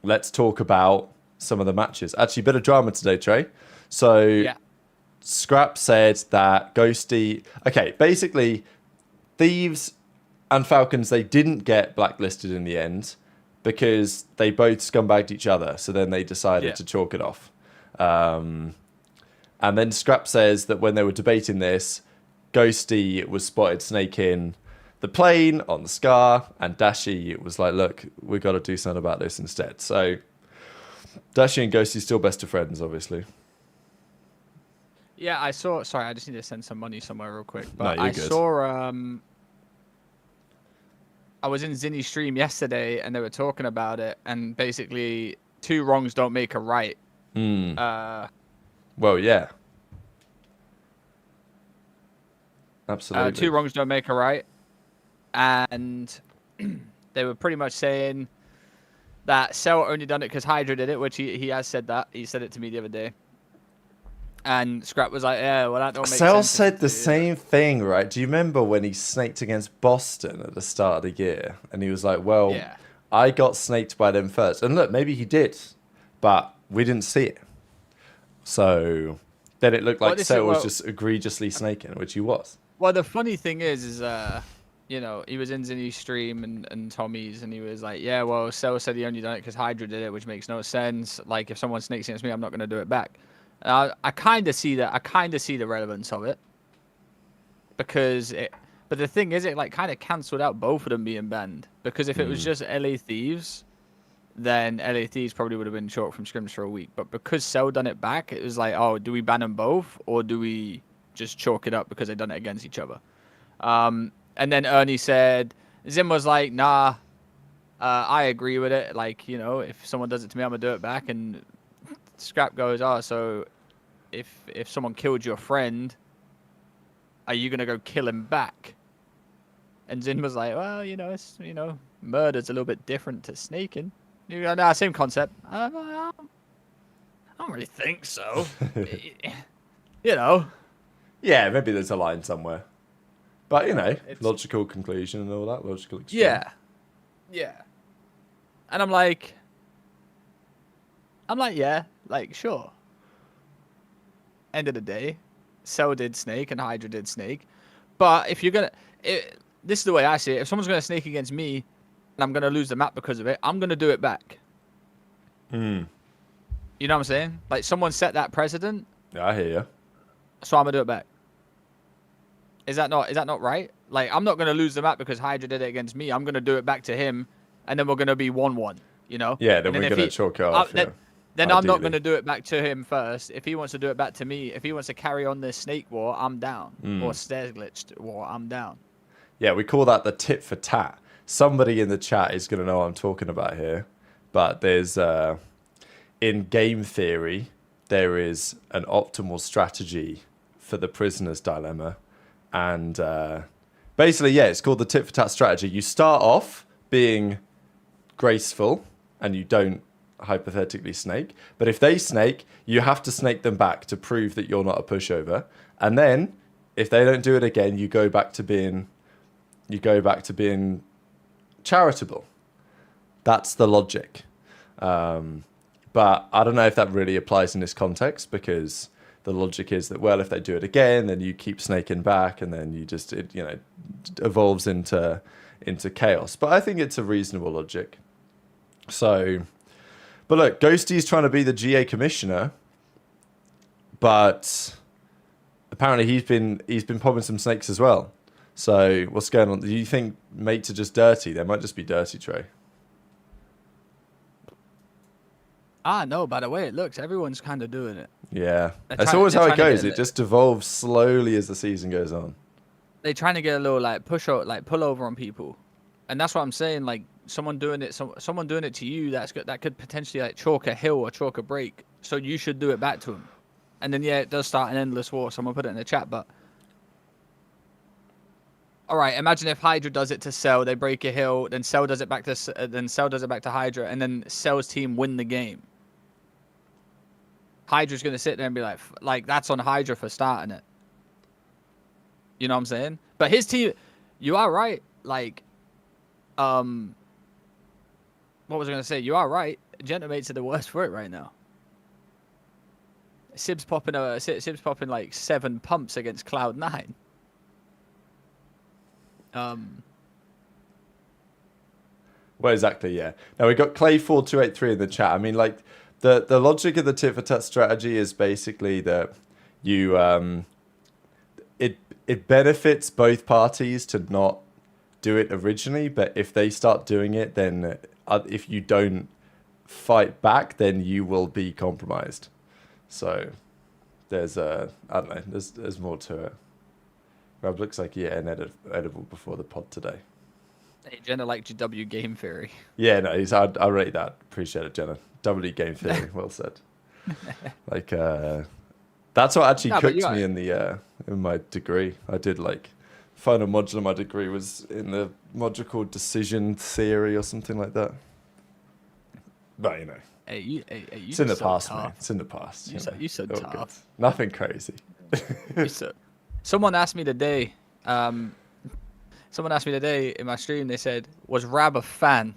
Let's talk about some of the matches. Actually, a bit of drama today, Trey. So Yeah. Scrap said that Ghosty... Okay, basically, Thieves and Falcons, they didn't get blacklisted in the end because they both scumbagged each other. So then they decided to chalk it off. And then Scrap says that when they were debating this, Ghosty was spotted snaking the plane on the Scar, and Dashi was like, look, we got to do something about this instead. So Dashi and Ghosty still best of friends, obviously. Yeah, I saw. Sorry, I just need to send some money somewhere real quick. But No, you're I good. saw. I was in Zinni's stream yesterday, and they were talking about it, and basically, two wrongs don't make a right. Well, yeah. Absolutely. Two wrongs don't make a right, and they were pretty much saying that Cell only done it because Hydra did it, which he has said that. He said it to me the other day. And Scrap was like, yeah, well, that don't make Cell sense. said the same thing, right? Do you remember when he snaked against Boston at the start of the year? And he was like, well, Yeah. I got snaked by them first. And look, maybe he did, but we didn't see it. So then it looked like Cell was just egregiously snaking, which he was. Well, the funny thing is you know, he was in Zinny's stream and Tommy's, and he was like, yeah, well, Cell said he only done it because Hydra did it, which makes no sense. Like, if someone snakes against me, I'm not going to do it back. I kind of see that. I kind of see the relevance of it. But the thing is, it like kind of cancelled out both of them being banned. Because if it was just LA Thieves, then LA Thieves probably would have been short from scrims for a week. But because Cell done it back, it was like, oh, do we ban them both? Or do we just chalk it up because they done it against each other? And then Ernie said, Zim was like, nah, I agree with it. Like, you know, if someone does it to me, I'm going to do it back. And Scrap goes, oh, so if someone killed your friend, are you going to go kill him back? And Zin was like, well, you know, it's, you know, murder's a little bit different to snaking. You go, nah, same concept. I don't really think so. You know. Yeah, maybe there's a line somewhere. But, you know, It's- logical conclusion and all that, logical experiment. Yeah. And I'm like, yeah, like, sure. End of the day, Cell did snake and Hydra did snake. But if you're going to, this is the way I see it. If someone's going to snake against me and I'm going to lose the map because of it, I'm going to do it back. You know what I'm saying? Like, someone set that precedent, Yeah, I hear you. so I'm going to do it back. Is that not right? Like, I'm not going to lose the map because Hydra did it against me. I'm going to do it back to him, and then we're going to be 1-1, you know? Yeah, then And we're if going to chalk it off. Then I'm not Ideally. going to do it back to him first. If he wants to do it back to me, if he wants to carry on this snake war, I'm down. Or stairs glitched war, I'm down. Yeah, we call that the tit for tat. Somebody in the chat is going to know what I'm talking about here. But there's, in game theory, there is an optimal strategy for the prisoner's dilemma. And basically, yeah, it's called the tit for tat strategy. You start off being graceful and you don't hypothetically snake. But if they snake, you have to snake them back to prove that you're not a pushover. And then if they don't do it again, you go back to being charitable. That's the logic. But I don't know if that really applies in this context, because the logic is that, well, if they do it again, then you keep snaking back, and then it evolves into chaos. But I think it's a reasonable logic. So, but look, Ghosty's trying to be the GA commissioner, but apparently he's been popping some snakes as well. So what's going on? Do you think mates are just dirty? They might just be dirty, Trey. No, by the way it looks, everyone's kind of doing it. Yeah, They're that's trying- always they're how it trying to goes. get It it. just devolves slowly as the season goes on. They're trying to get a little like pull over on people, and that's what I'm saying. Like someone doing it to you, that could potentially like chalk a hill or chalk a break. So you should do it back to them, and then yeah, it does start an endless war. Someone put it in the chat, but all right. Imagine if Hydra does it to Cell, they break a hill, then Cell does it back to Hydra, and then Cell's team win the game. Hydra's gonna sit there and be like that's on Hydra for starting it. You know what I'm saying? But his team, you are right. Like, what was I gonna say? You are right. Gentomates are the worst for it right now. Sib's popping like 7 pumps against Cloud9. Well, exactly, yeah. Now we got Clay4283 in the chat. I mean, like the logic of the tit for tat strategy is basically that you it benefits both parties to not do it originally, but if they start doing it, then if you don't fight back, then you will be compromised. So there's I don't know, there's more to it. Rob looks like he ate an edible before the pod today. Hey, Jenna liked your W game theory. Yeah, no, I rate that. Appreciate it, Jenna. W game theory, well said. Like that's what actually No, but cooked you me in my degree. I did like final module of my degree was in the module called decision theory or something like that. But you know, Hey, you it's in the so past, tough. man. It's in the past. You so- know. you so All good. tough. Nothing crazy. Someone asked me today. Someone asked me today in my stream. They said, "Was Rab a fan?"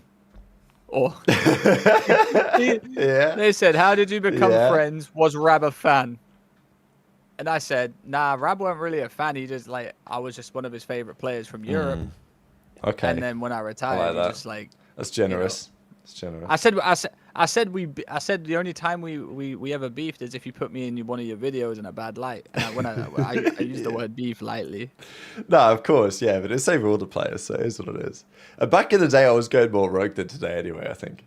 Or Yeah. they said, "How did you become Yeah. friends? Was Rab a fan?" And I said, "Nah, Rab wasn't really a fan. He just I was just one of his favorite players from Europe. Okay. And then when I retired, that. just like That's generous. That's generous. I said the only time we ever beefed is if you put me in one of your videos in a bad light. And when I use the word beef lightly. No, of course, yeah, but it's same for all the players, so it is what it is. Back in the day, I was going more rogue than today, anyway. I think.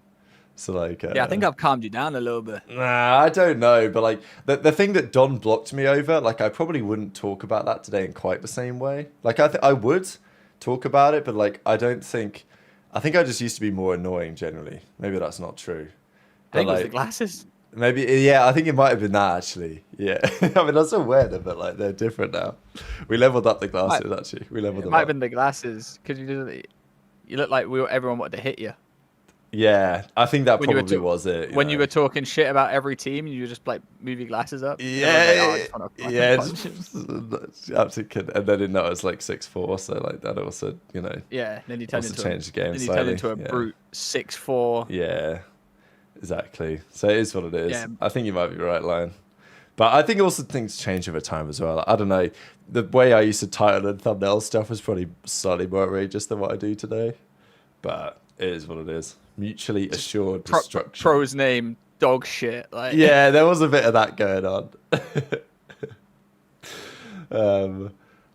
So like. Yeah, I think I've calmed you down a little bit. Nah, I don't know, but like the thing that Don blocked me over, like I probably wouldn't talk about that today in quite the same way. Like I would talk about it, but like I think I just used to be more annoying generally. Maybe that's not true. I think it was like, the glasses. Maybe, yeah, I think it might have been that actually. Yeah, I mean, I still wear them, but like they're different now. We leveled up the glasses actually. We leveled It them might up. have been the glasses because you look like everyone wanted to hit you. Yeah, I think that When you were probably was it. When you were talking shit about every team, you just like move your glasses up. Yeah, yeah, It's absolutely. And then in that I was like 6'4", so like that also, yeah. Then you turn also into changed the game then you slightly. turn into a brute 6'4". Yeah, exactly. So it is what it is. Yeah. I think you might be right, Lion. But I think also things change over time as well. I don't know. The way I used to title and thumbnail stuff was probably slightly more outrageous than what I do today. But it is what it is. Mutually assured destruction. Pro's name, dog shit. Like Yeah, there was a bit of that going on.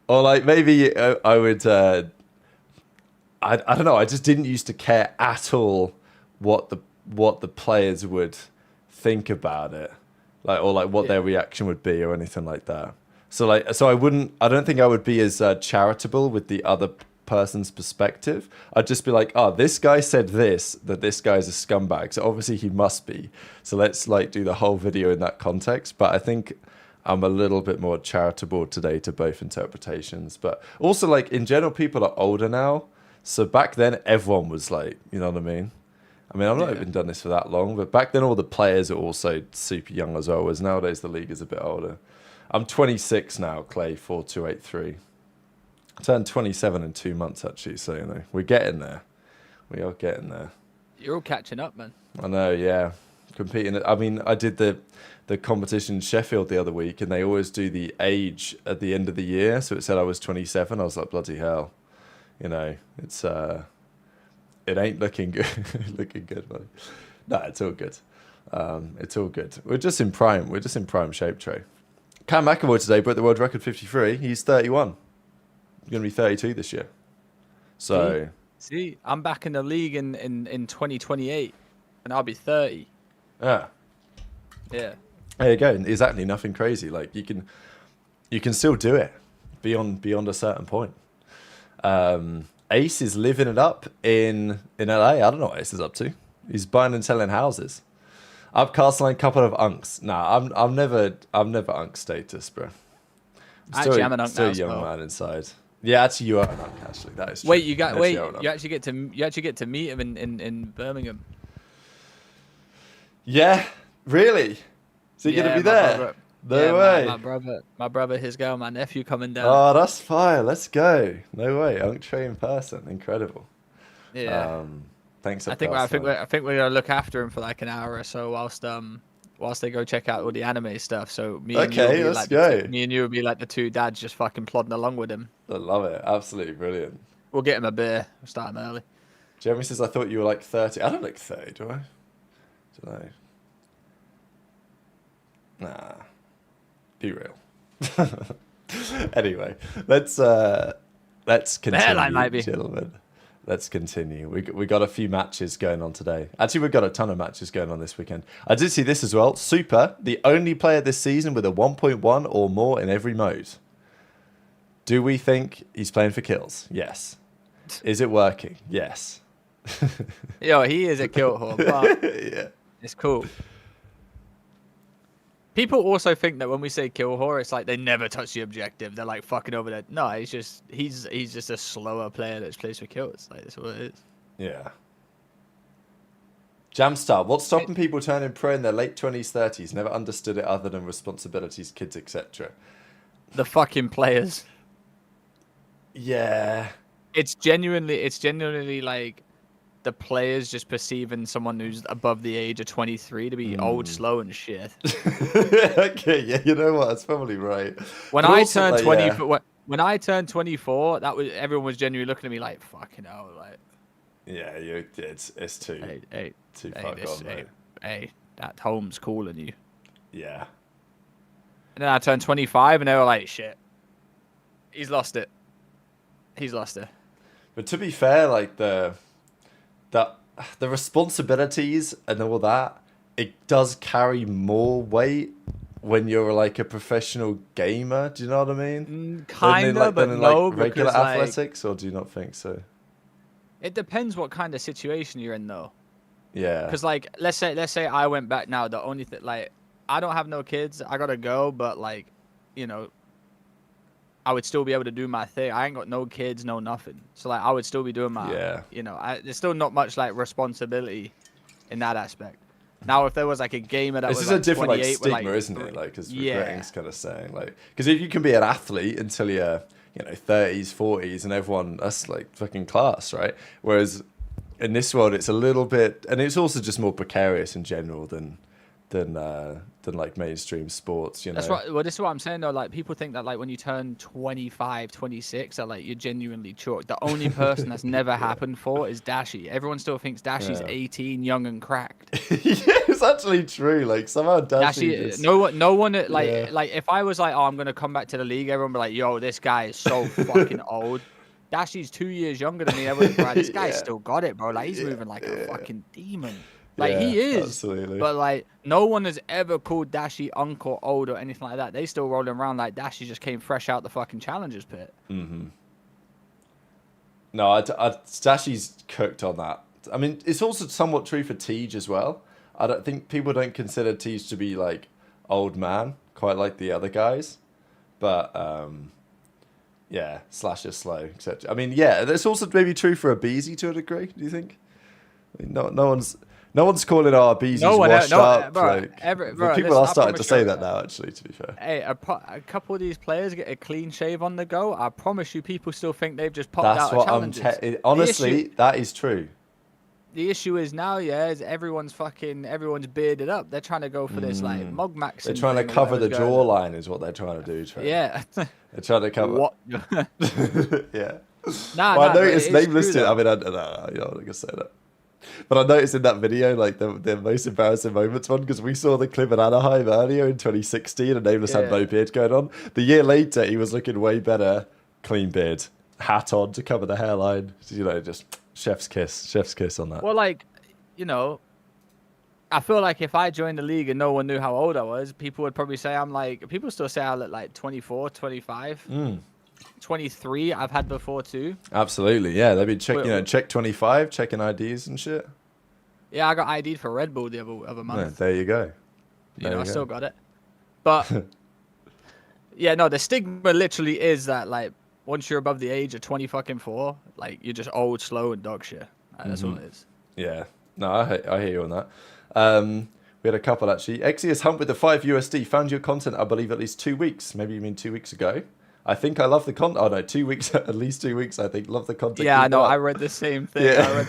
Or like maybe I would. I don't know. I just didn't used to care at all what the players would think about it, like what their reaction would be or anything like that. So I wouldn't. I don't think I would be as charitable with the other person's perspective. I'd just be like, oh, this guy said that this guy's a scumbag, so obviously he must be. So let's like do the whole video in that context. But I think I'm a little bit more charitable today to both interpretations. But also like in general, people are older now. So back then everyone was like, you know what I mean? I've not even done this for that long, but back then all the players are also super young as well, whereas nowadays the league is a bit older. I'm 26 now, Clay 4283. I turned 27 in 2 months, actually, so, we're getting there. We are getting there. You're all catching up, man. I know, yeah. Competing. I did the competition in Sheffield the other week, and they always do the age at the end of the year, so it said I was 27. I was like, bloody hell. It's, it ain't looking good, looking good, buddy. No, it's all good. It's all good. We're just in prime shape, Trey. Cam McAvoy today broke the world record 53. He's 31. He's going to be 32 this year. So See, I'm back in the league in 2028, and I'll be 30. yeah, Yeah. there you go. Exactly, nothing crazy. Like you can still do it beyond a certain point. Ace is living it up in LA. I don't know what Ace is up to. He's buying and selling houses. Upcastle couple of unks. Nah, I'm never unk status, bro. Actually, I'm an unk still now a young as well. man inside. Yeah, actually, you are an unk. Actually, that is true. Wait, you actually get to meet him in Birmingham. Yeah, really? Is he gonna be there? No way. My brother, his girl, my nephew coming down. Oh, that's fire. Let's go. No way. Unk Trey in person. Incredible. Yeah. Thanks. I think we're gonna look after him for like an hour or so whilst they go check out all the anime stuff. So me and you will be like the two dads just fucking plodding along with him. I love it. Absolutely brilliant. We'll get him a beer. We'll start him early. Jeremy says, I thought you were like 30. I don't look 30, do I? Don't know. Nah. Be real. Anyway, let's continue, hairline might be. gentlemen. Let's continue. We got a few matches going on today. Actually, we've got a ton of matches going on this weekend. I did see this as well. Super, the only player this season with a 1.1 or more in every mode. Do we think he's playing for kills? Yes. Is it working? Yes. Yo, he is a kill whore, but Yeah. it's cool. People also think that when we say kill whore, it's like they never touch the objective. They're like fucking over there. No, he's just a slower player that plays for kills. Like that's what it is. Yeah. Jamstar, what's stopping people turning pro in their late 20s, 30s? Never understood it other than responsibilities, kids, etc. The fucking players. Yeah. It's genuinely like the players just perceiving someone who's above the age of 23 to be old, slow, and shit. Okay, yeah, you know what? That's probably right. When But I also, turned like, 20, when I turned 24, everyone was genuinely looking at me like, fucking hell, like. Yeah, it's too Hey, far gone, mate. hey, that home's calling you. Yeah. And then I turned 25, and they were like, shit, he's lost it. He's lost it. But to be fair, like the responsibilities and all that, it does carry more weight when you're like a professional gamer. Do you know what I mean? Kinda, but no, regular because like, athletics, or do you not think so? it depends what kind of situation you're in, though. Yeah. Because like, let's say I went back now. The only thing, like, I don't have no kids. I gotta go, but like, you know, I would still be able to do my thing. I ain't got no kids, no nothing. So like, I would still be doing my, Yeah. you know, there's still not much like responsibility in that aspect. Now, if there was like a gamer that This was is like a different like 28 with, stigma, like, isn't it? Like, as yeah. Greg's kind of saying, like, because if you can be an athlete until you're, 30s, 40s, and everyone, that's like fucking class, right? Whereas in this world, it's a little bit, and it's also just more precarious in general than like mainstream sports, That's right. Well, this is what I'm saying though. Like, people think that like when you turn 25, 26, that like you're genuinely chalked. The only person that's never happened for is Dashi. Everyone still thinks Dashi's 18, young and cracked. Yeah, it's actually true. Like somehow Dashi just... no one like Yeah. like if I was like, oh, I'm gonna come back to the league, everyone would be like, yo, this guy is so fucking old. Dashi's 2 years younger than me. Everyone's like, this guy's still got it, bro. Like, he's moving like a fucking demon. Like, he is. Absolutely. But, like, no one has ever called Dashi uncle, old, or anything like that. They still rolling around like Dashi just came fresh out the fucking challengers pit. Mm-hmm. No, Dashi's cooked on that. I mean, it's also somewhat true for Tej as well. I don't think people don't consider Tej to be, like, old man, quite like the other guys. But, yeah, Slash is slow, etc. I mean, yeah, that's also maybe true for Abizi to a degree, do you think? I mean, no one's calling our Abizi's washed up. Bro, like, bro, people are starting to say that now, actually, to be fair. Hey, a couple of these players get a clean shave on the go. I promise you, people still think they've just popped out of challenges. Honestly, that is true. The issue is now, is everyone's bearded up. They're trying to go for this like mug max. They're trying to cover the jawline, is what they're trying to do. Yeah. They're trying to cover. What? Yeah. Nah, I noticed name true, listed. though. I mean, I'm not gonna say that. But I noticed in that video, like the most embarrassing moments one, because we saw the clip in Anaheim earlier in 2016, and Nameless had no beard going on. The year later, he was looking way better, clean beard, hat on to cover the hairline. Just chef's kiss on that. Well, like, I feel like if I joined the league and no one knew how old I was, people would probably say people still say I look like 24, 25. 23 I've had before too. Absolutely, yeah. They've been checking, check 25, checking IDs and shit. Yeah, I got ID'd for Red Bull the other month. Yeah, there you go. I still got it. But yeah, no, the stigma literally is that like once you're above the age of 24, like you're just old, slow, and dog shit. That's all it is. Yeah, no, I hear you on that. We had a couple actually. Exius Hunt with the 5 USD found your content, I believe, at least 2 weeks. Maybe you mean 2 weeks ago. I think I love the content. Oh no, 2 weeks, at least 2 weeks. I think love the content. Yeah, I know. I read the same thing. Yeah,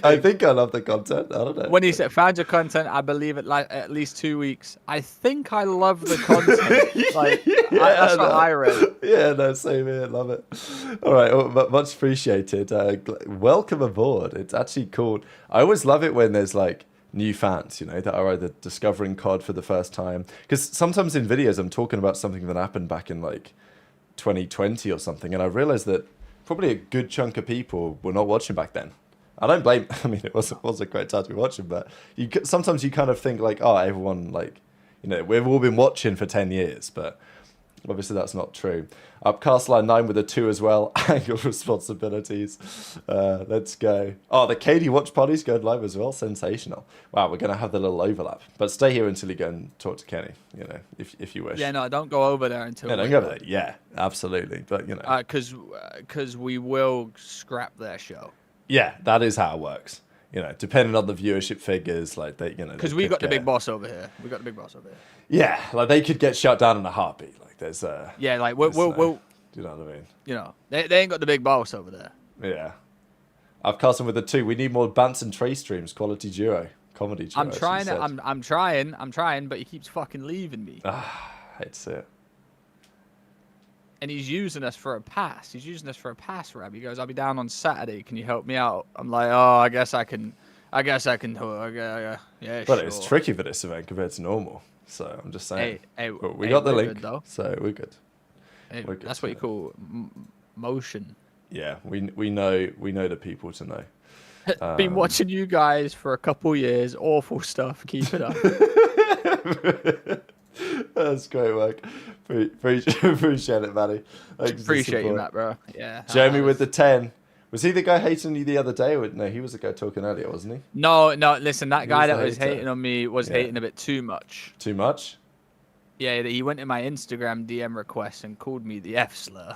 I think I love the content. I don't know. When he said found your content, I believe it like at least 2 weeks. I think I love the content. Like that's what I read. Yeah, no, same here. Love it. All right, well, much appreciated. Welcome aboard. It's actually cool. I always love it when there's like new fans, that are either discovering COD for the first time. Because sometimes in videos I'm talking about something that happened back in like 2020 or something, and I realized that probably a good chunk of people were not watching back then. I don't blame. I mean, it was a great time to be watching, but sometimes you kind of think like, oh, everyone like, we've all been watching for 10 years, but obviously that's not true. Upcast line 9 with a 2 as well. Angle responsibilities. Let's go. Oh, the KD watch party's going live as well. Sensational. Wow, we're going to have the little overlap. But stay here until you go and talk to Kenny, if you wish. Yeah, no, don't go over there until. Yeah, don't go over there. Yeah, absolutely. But, because we will scrap their show. Yeah, that is how it works. Depending on the viewership figures, like they, Because we got the big boss over here. Yeah, like they could get shut down in a heartbeat. Like there's Yeah, like we'll. Do you know what I mean? They ain't got the big boss over there. Yeah. I've cast him with a 2. We need more Bants and Trey streams, quality duo, comedy duo. I'm trying it. I'm trying, but he keeps fucking leaving me. Hate to see it. and he's using us for a pass. He's using us for a pass rab. He goes, "I'll be down on Saturday. Can you help me out?" I'm like, "Oh, I guess I can. Yeah, But sure." it's tricky for this event compared to normal. So I'm just saying. But we hey, got the we're link, good, though. so we're good. Hey, We're good that's what you for call motion. Yeah, we know the people to know. Been watching you guys for a couple years. Awful stuff. Keep it up. That's great work. Appreciate it, Matty. Thanks for the Appreciate you, support. Matt, bro. Yeah. Jeremy with the 10. Was he the guy hating you the other day? Or no, he was the guy talking earlier, wasn't he? No. Listen, that guy was that the was hater. hating on me was Yeah. hating a bit too much. Too much? Yeah, he went in my Instagram DM request and called me the F slur.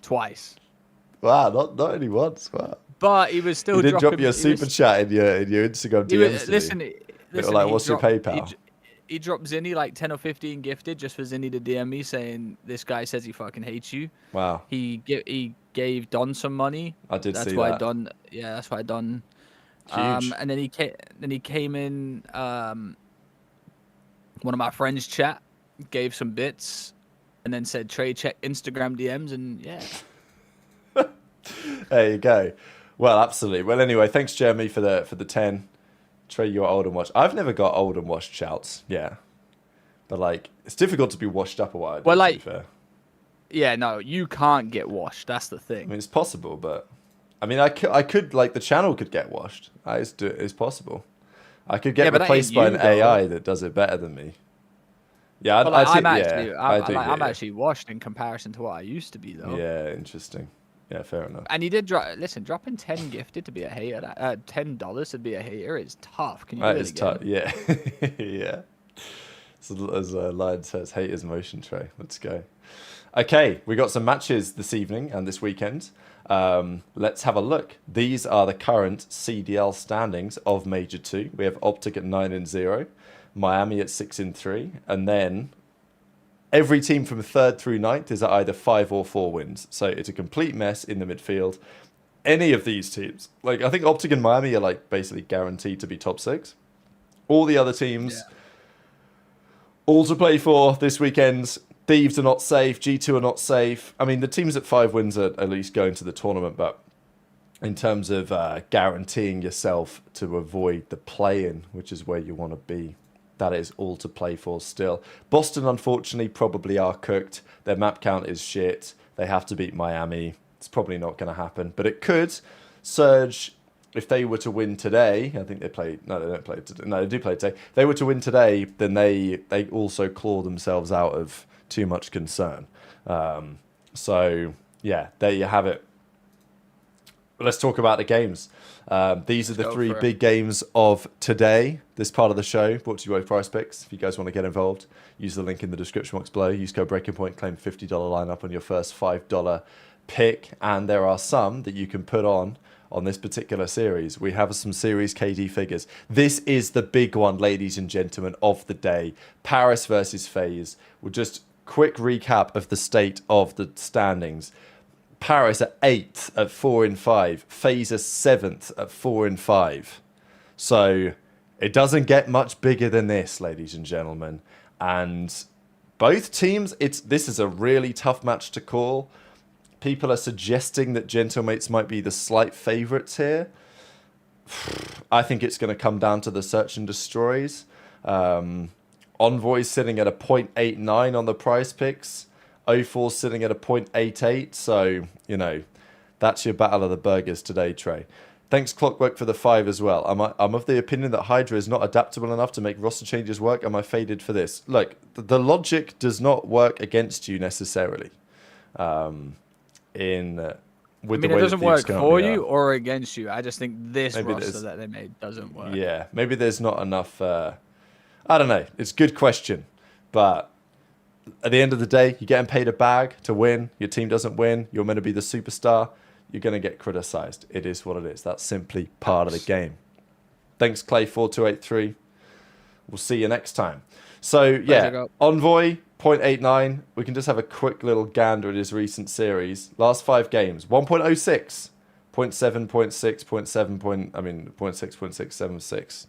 Twice. Wow, not only once. Wow. But he was still You didn't drop dropping. your super chat in your Instagram He DMs. was, to listen, me. They were listen. like, he what's your dropped- PayPal? He dropped Zinni like 10 or 15 gifted just for Zinni to DM me saying this guy says he fucking hates you. Wow. He gave Don some money. I did That's see why that. Don. Yeah, that's why Don. Huge. And then he came in. One of my friends chat, gave some bits, and then said Trey check Instagram DMs, and yeah. There you go. Well, absolutely. Well, anyway, thanks, Jeremy, for the 10. Trey, you're old and washed. I've never got old and washed shouts. Yeah. But, like, it's difficult to be washed up a while. Well, like, to be fair. Yeah, no, you can't get washed. That's the I thing. mean, it's possible, but... I mean, I could like, the channel could get washed. It's possible. I could get Yeah, but that ain't replaced by you, an though. AI that does it better than me. Yeah, But like, I'm I actually washed in comparison to what I used to be, though. Yeah, interesting. Yeah, fair enough. And he did dropping 10 gifted to be a hater. $10 to be a hater is tough. Can you do That it is again? tough. Yeah, yeah. So, as Lion says, haters motion tray. Let's go. Okay, we got some matches this evening and this weekend. Let's have a look. These are the current CDL standings of Major 2. We have Optic at 9-0, Miami at 6-3, and then every team from 3rd through 9th is at either 5 or 4 wins. So it's a complete mess in the midfield. Any of these teams, like I think Optic and Miami are like basically guaranteed to be top 6. All the other teams, all to play for this weekend. Thieves are not safe. G2 are not safe. I mean, the teams at 5 wins are at least going to the tournament, but in terms of guaranteeing yourself to avoid the play-in, which is where you want to be, that is all to play for still. Boston, unfortunately, probably are cooked. Their map count is shit. They have to beat Miami. It's probably not going to happen, but it could. Surge, if they were to win today, I think they play. No, they don't play today. No, they do play today. If they were to win today, then they also claw themselves out of too much concern. So yeah, there you have it. Let's talk about the games. These are the 3 big games of today. This part of the show brought to you by Price Picks. If you guys want to get involved, use the link in the description box below. Use code Breaking Point, claim $50 lineup on your first $5 pick. And there are some that you can put on this particular series. We have some series KD figures. This is the big one, ladies and gentlemen, of the day. Paris versus FaZe. We'll just quick recap of the state of the standings. Paris at 8th at 4-5. FaZe are 7th at 4-5. So it doesn't get much bigger than this, ladies and gentlemen. And both teams, this is a really tough match to call. People are suggesting that Gentlemates might be the slight favourites here. I think it's going to come down to the search and destroys. Envoy's sitting at a 0.89 on the Prize Picks. 04's sitting at a 0.88. So, you know, that's your battle of the burgers today, Trey. Thanks, Clockwork, for the 5 as well. I'm of the opinion that Hydra is not adaptable enough to make roster changes work. Am I faded for this? Look, the logic does not work against you necessarily. It doesn't work for you or against you. I just think this roster that they made doesn't work. Yeah, maybe there's not enough. I don't know. It's a good question, but at the end of the day, you're getting paid a bag to win. Your team doesn't win. You're meant to be the superstar. You're going to get criticized. It is what it is. That's simply part of the game. Thanks, Clay4283. We'll see you next time. So, yeah, Envoy, 0.89. We can just have a quick little gander at his recent series. Last 5 games, 1.06, 0.7, 0.6, 0.7, 0.6, 0.676.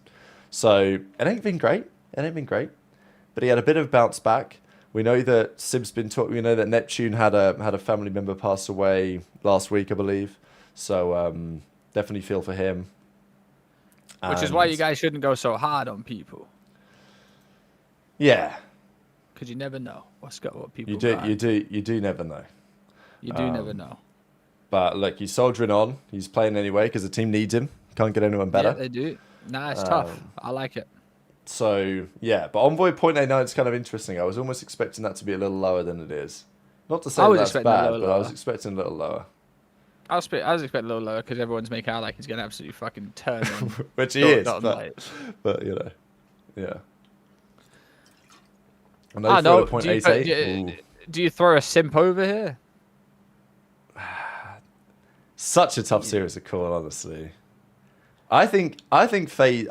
So, it ain't been great. But he had a bit of bounce back We know that Sib's been talking. We know that Neptune had a family member pass away last week, I believe. So definitely feel for him. Which is why And- you guys shouldn't go so hard on people, Yeah, because you never know what people. you do. got. You do never know. You do never know. But look, he's soldiering on. He's playing anyway because the team needs him. Can't get anyone better. Yeah, they do. Nah, it's tough. I like it. So yeah, but Envoy 0.89 is kind of interesting. I was almost expecting that to be a little lower than it is. Not to say I was that's expecting a bad, little but I was lower. expecting a little lower. I was expecting a little lower because everyone's making out like he's going to absolutely fucking turn on. Which he Dot- is, dot but you know, yeah. I know. Do you, 0.88. do you throw a simp over here? Such a tough series to call, honestly. I think FaZe.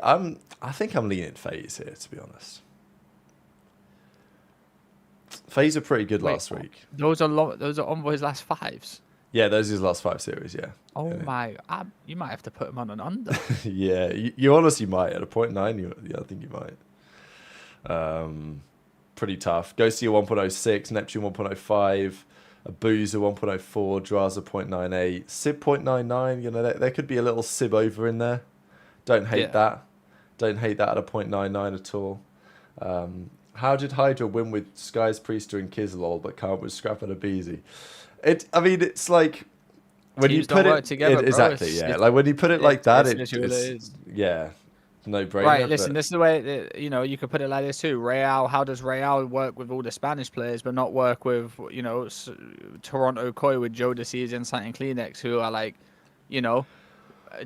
I think I'm leaning FaZe here, to be honest. FaZe are pretty good last week. Those are Envoy's last fives. Yeah, those are his last 5 series. Yeah. Oh Yeah. my! You might have to put him on an under. Yeah, you honestly might at a 0.9. Yeah, I think you might. Pretty tough. Ghosty 1.06, Neptune 1.05, a Boozer 1.04, Draza 0.98, Sib 0.99. You know, there could be a little Sib over in there. Don't hate that. Don't hate that at a 0.99 at all. How did Hydra win with Sky's Priester and Kizlol, but can't with Scrap and Abizi? I mean, it's like when Teams you don't put work it together, bro. exactly, It's- yeah. it's- Like when you put it like that, it's literally what it is. yeah, no brainer. Right, listen, but- this is the way, you could put it like this too. How does Real work with all the Spanish players, but not work with, Toronto Koi with Joe DeCease, Insight, and Kleenex, who are like,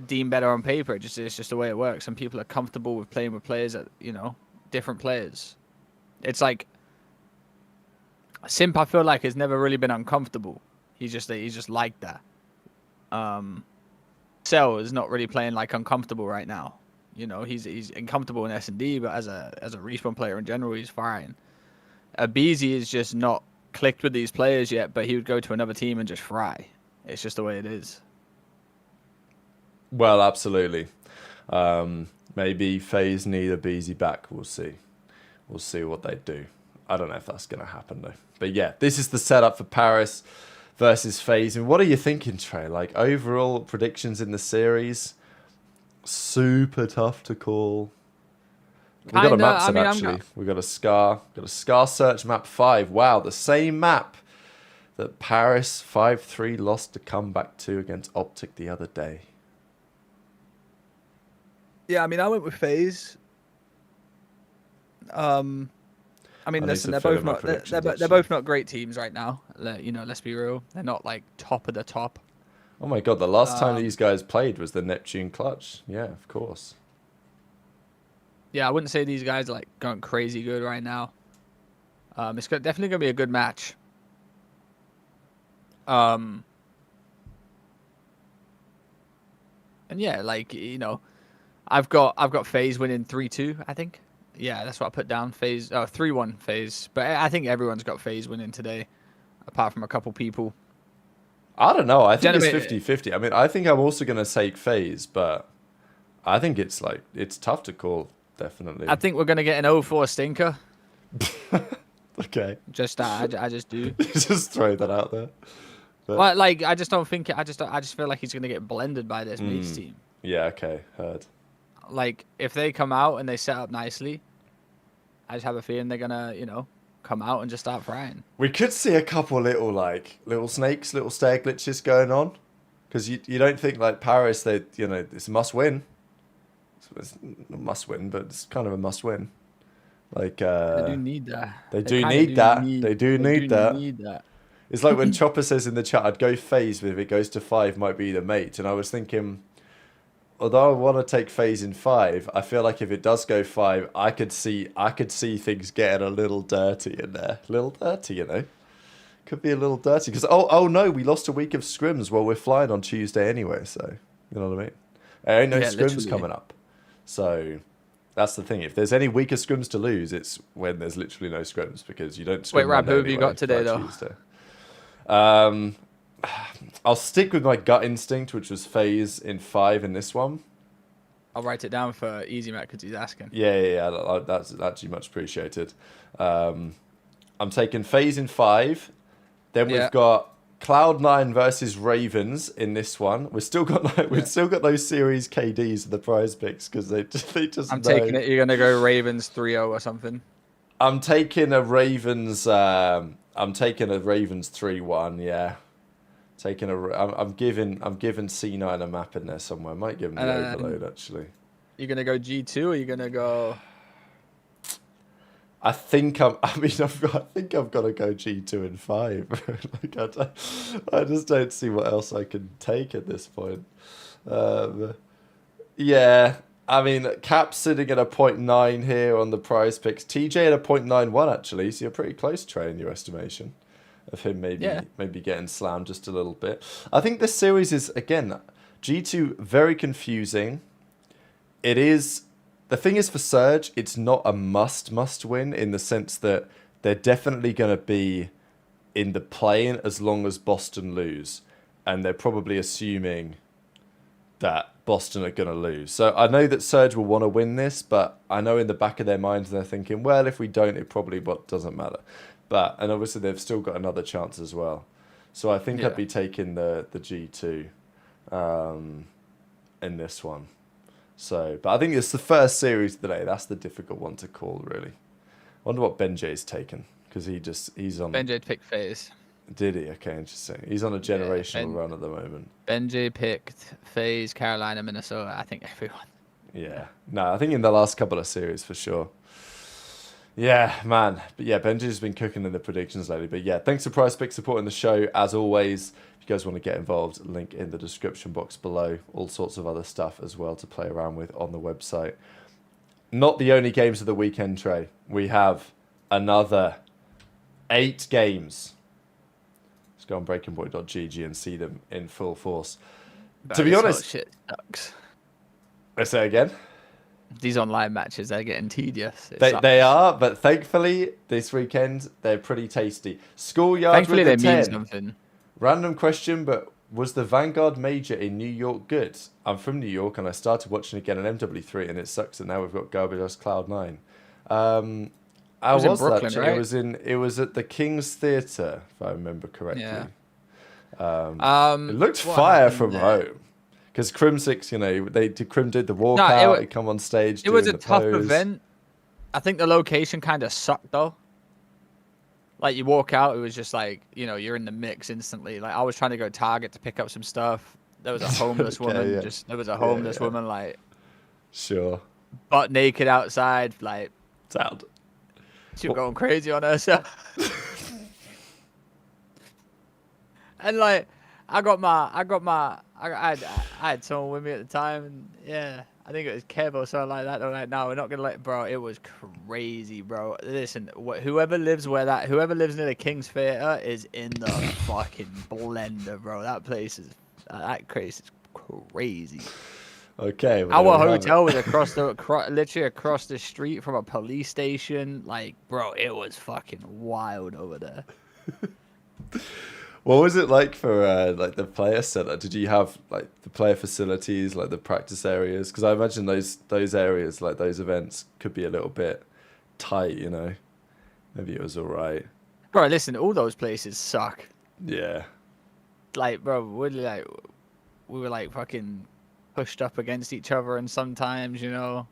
deemed better on paper. It's just the way it works. Some people are comfortable with playing with players that, different players. It's like, Simp, I feel like, has never really been uncomfortable. He's just like that. Cell is not really playing like uncomfortable right now. He's uncomfortable in S&D, but as a respawn player in general, he's fine. Abizi is just not clicked with these players yet, but he would go to another team and just fry. It's just the way it is. Well, absolutely. Maybe FaZe need Abizi back. We'll see. We'll see what they do. I don't know if that's going to happen, though. But yeah, this is the setup for Paris versus FaZe. And what are you thinking, Trey? Like, overall predictions in the series, super tough to call. We got a map set, actually. We got a Scar Search map 5. Wow, the same map that Paris 5-3 lost to comeback to against Optic the other day. Yeah, I mean, I went with FaZe. I mean, I need listen, to they're fill both in my not they're predictions, both not great teams right now. Let's be real. They're not like top of the top. Oh my god, the last time these guys played was the Neptune Clutch. Yeah, of course. Yeah, I wouldn't say these guys are like going crazy good right now. It's definitely gonna be a good match. And yeah, like I've got FaZe winning 3-2, I think. Yeah, that's what I put down. FaZe 3-1 FaZe. But I think everyone's got FaZe winning today, apart from a couple people. I don't know. I think it's Gentlemen- 50-50. I mean, I think I'm also going to say FaZe, but I think it's tough to call, definitely. I think we're gonna get an 0-4 stinker. Okay. I just do. Just throw that out there. But, Well, like I just don't think I just feel like he's gonna get blended by this Mates team. yeah, okay, heard. Like if they come out and they set up nicely, I just have a feeling they're gonna come out and just start frying. We could see a couple little snakes, little stair glitches going on. Because you don't think like Paris, it's a must win. It's a must win, but it's kind of a must win. Like They do need that. they kinda need that. need- They do they need that. Need that. It's like when Chopper says in the chat, I'd go FaZe, but if it goes to 5, might be the mate. And I was thinking, although I want to take FaZe in 5, I feel like if it does go 5, I could see things getting a little dirty in there. A little dirty, Could be a little dirty. Because, oh no, we lost a week of scrims. Well, we're flying on Tuesday anyway, so, you know what I mean? There ain't no scrims literally. coming up. So, that's the thing. If there's any weaker scrims to lose, it's when there's literally no scrims, because you don't scrim Wait, Rab, Monday who have you anyway, got today, like though? Tuesday. I'll stick with my gut instinct, which was FaZe in 5 in this one. I'll write it down for Easy Mac because he's asking. Yeah, that's actually much appreciated. I'm taking FaZe in 5. Then Yeah. we've got Cloud9 versus Ravens in this one. We've still got those series KDs in the prize picks because they just. I'm know. taking it. You're gonna go Ravens 3-0 or something. I'm taking a Ravens. I'm taking a Ravens 3-1. Yeah. I'm giving C9 a map in there somewhere. I might give him the overload actually. You're gonna go G2 or you're gonna go? I think I've got to go G2 in 5. Like I just don't see what else I can take at this point. Yeah, I mean, Cap's sitting at a 0.9 here on the prize picks. TJ at a 0.91 actually, so you're pretty close, Trey, in your estimation of him maybe getting slammed just a little bit. I think this series is, again, G2 very confusing. It is. The thing is for Surge, it's not a must win in the sense that they're definitely going to be in the play-in as long as Boston lose. And they're probably assuming that Boston are going to lose. So I know that Surge will want to win this, but I know in the back of their minds they're thinking, well, if we don't, it probably doesn't matter. And obviously they've still got another chance as well. So I think I'd be taking the G2 in this one. So, but I think it's the first series today. That's the difficult one to call, really. I wonder what Benjay's taken because he's on. Benjay picked FaZe. Did he? Okay, interesting. He's on a generational run at the moment. Benjay picked FaZe, Carolina, Minnesota. I think everyone. Yeah. No, I think in the last couple of series for sure. Yeah, man. But yeah, Benji's been cooking in the predictions lately. But yeah, thanks to PrizePicks supporting the show as always. If you guys want to get involved, link in the description box below. All sorts of other stuff as well to play around with on the website. Not the only games of the weekend, Trey. We have another 8 games. Let's go on breakingpoint.gg and see them in full force. To be honest, shit sucks. Let's say again. These online matches, they're getting tedious. They are, but thankfully this weekend they're pretty tasty. Schoolyard. Thankfully with they the mean 10. something. Random question, but was the Vanguard Major in New York good? I'm from New York and I started watching again on MW3 and it sucks. And now we've got Garbage Ass Cloud9. I was in Brooklyn, that? right? It was at the King's Theatre, if I remember correctly. Yeah. It looked fire from home. Because Crim6, you know, Crim did the walkout, he come on stage. It was a tough pose. event. I think the location kind of sucked though. Like you walk out, it was just like, you know, you're in the mix instantly. Like I was trying to go Target to pick up some stuff. There was a homeless woman. Yeah. There was a homeless woman like Sure. butt naked outside, like Sound. she was going crazy on herself. And like I had someone with me at the time, and yeah, I think it was Kev or something like that. They're like, no, we're not gonna let, bro. It was crazy, bro. Listen, whoever lives near the King's Theatre is in the fucking blender, bro. That place is that place is crazy. Okay. Our hotel was literally across the street from a police station. Like, bro, it was fucking wild over there. What was it like for like the player setup? Did you have like the player facilities, like the practice areas? Because I imagine those areas, like those events, could be a little bit tight. You know, maybe it was all right. Bro, listen, all those places suck. Yeah. Like, bro, we were like fucking pushed up against each other, and sometimes, you know.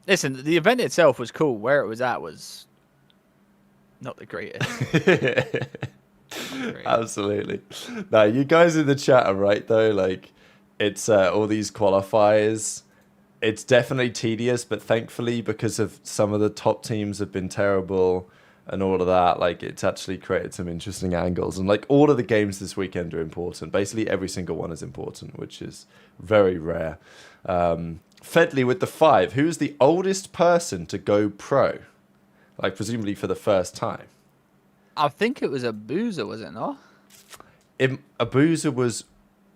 Listen, the event itself was cool. Where it was at was not the greatest. Absolutely. Now, you guys in the chat are right though. Like, it's all these qualifiers. It's definitely tedious, but thankfully, because of some of the top teams have been terrible and all of that, like it's actually created some interesting angles. And like all of the games this weekend are important. Basically, every single one is important, which is very rare. Fedley with the 5. Who's the oldest person to go pro? Like presumably for the first time. I think it was a boozer, was it not? A boozer was,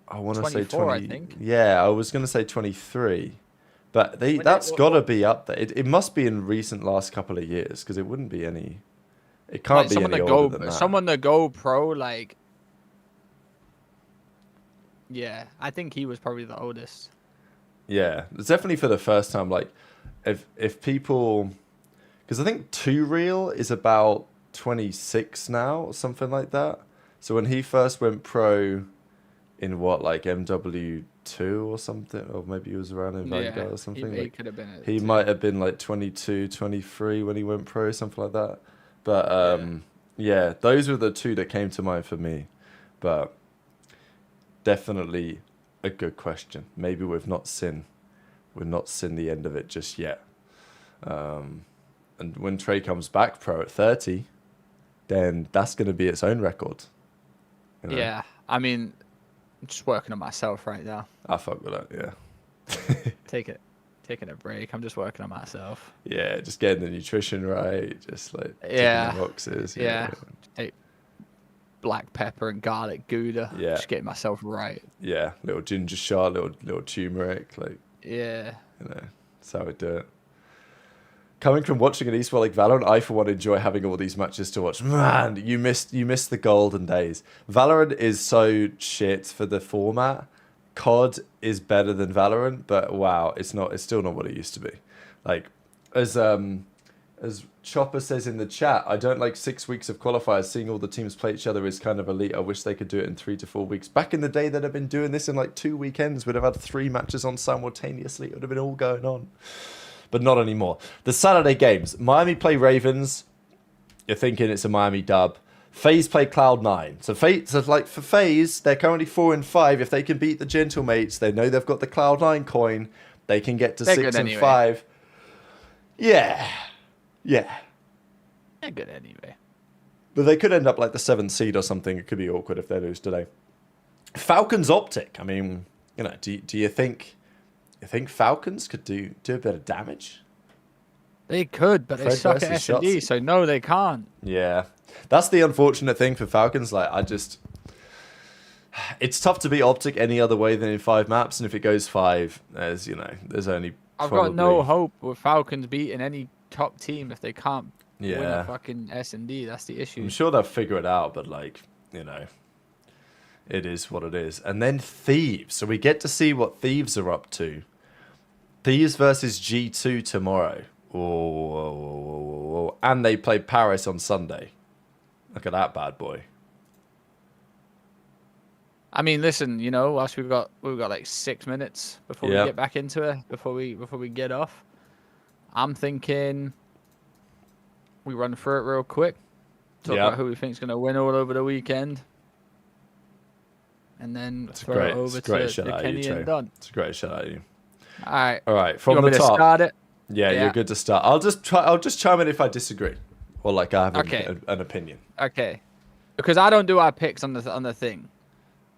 I want to say 20. I think. Yeah, I was going to say 23. But that's got to be up there. It must be in recent last couple of years because it wouldn't be any. It can't be any older than that. Someone to go pro, like. Yeah, I think he was probably the oldest. Yeah, it's definitely for the first time. Like, if people, Because I think 2 Real is about 26 now, or something like that. So when he first went pro in what, like MW2 or something, or maybe he was around in Vanguard or something. He Like, could have been. he might have been like 22, 23 when he went pro, something like that. But yeah, those were the 2 that came to mind for me. But definitely a good question. Maybe we've not seen the end of it just yet. And when Trey comes back pro at 30, then that's going to be its own record. You know? Yeah, I mean, I'm just working on myself right now. I fuck with that, yeah. Taking a break. I'm just working on myself. Yeah, just getting the nutrition right, just like Yeah. ticking the boxes. Yeah. Take black pepper and garlic Gouda. Yeah. Just getting myself right. Yeah, little ginger shot, little turmeric, like, Yeah. you know, that's how we do it. Coming from watching an esports like Valorant, I for one enjoy having all these matches to watch. Man, you missed the golden days. Valorant is so shit for the format. COD is better than Valorant, but wow, it's still not what it used to be. Like, as Chopper says in the chat, I don't like 6 weeks of qualifiers. Seeing all the teams play each other is kind of elite. I wish they could do it in 3 to 4 weeks. Back in the day, they'd have been doing this in like 2 weekends. We'd have had 3 matches on simultaneously. It would have been all going on. But not anymore. The Saturday games. Miami play Ravens. You're thinking it's a Miami dub. FaZe play Cloud9. So like for FaZe, they're currently 4-5. If they can beat the Gentlemates, they know they've got the Cloud9 coin. They can get to They're 6 good and anyway. 5. Yeah. They're good anyway. But they could end up like the 7th seed or something. It could be awkward if they lose today. Falcons Optic. I mean, you know, do you think Falcons could do a bit of damage? They could, but they Fred suck at versus S&D, shots. so no, they can't. Yeah. That's the unfortunate thing for Falcons. Like, it's tough to beat Optic any other way than in 5 maps, and if it goes 5, there's only I've got no hope with Falcons beating any top team if they can't win Yeah. a fucking S&D. That's the issue. I'm sure they'll figure it out, but like, you know, it is what it is. And then Thieves. So we get to see what Thieves are up to. Thieves versus G2 tomorrow. Oh, and they play Paris on Sunday. Look at that bad boy. I mean, listen, you know, whilst we've got like 6 minutes before we get back into it, before we get off, I'm thinking we run through it real quick. Talk about who we think's going to win all over the weekend. And then throw it over to Kenny and Don. It's a great shot at you. All right. All right, from You want the me to top. start it? Yeah, you're good to start. I'll just chime in if I disagree, or like I have an opinion. Okay. Because I don't do our picks on the thing.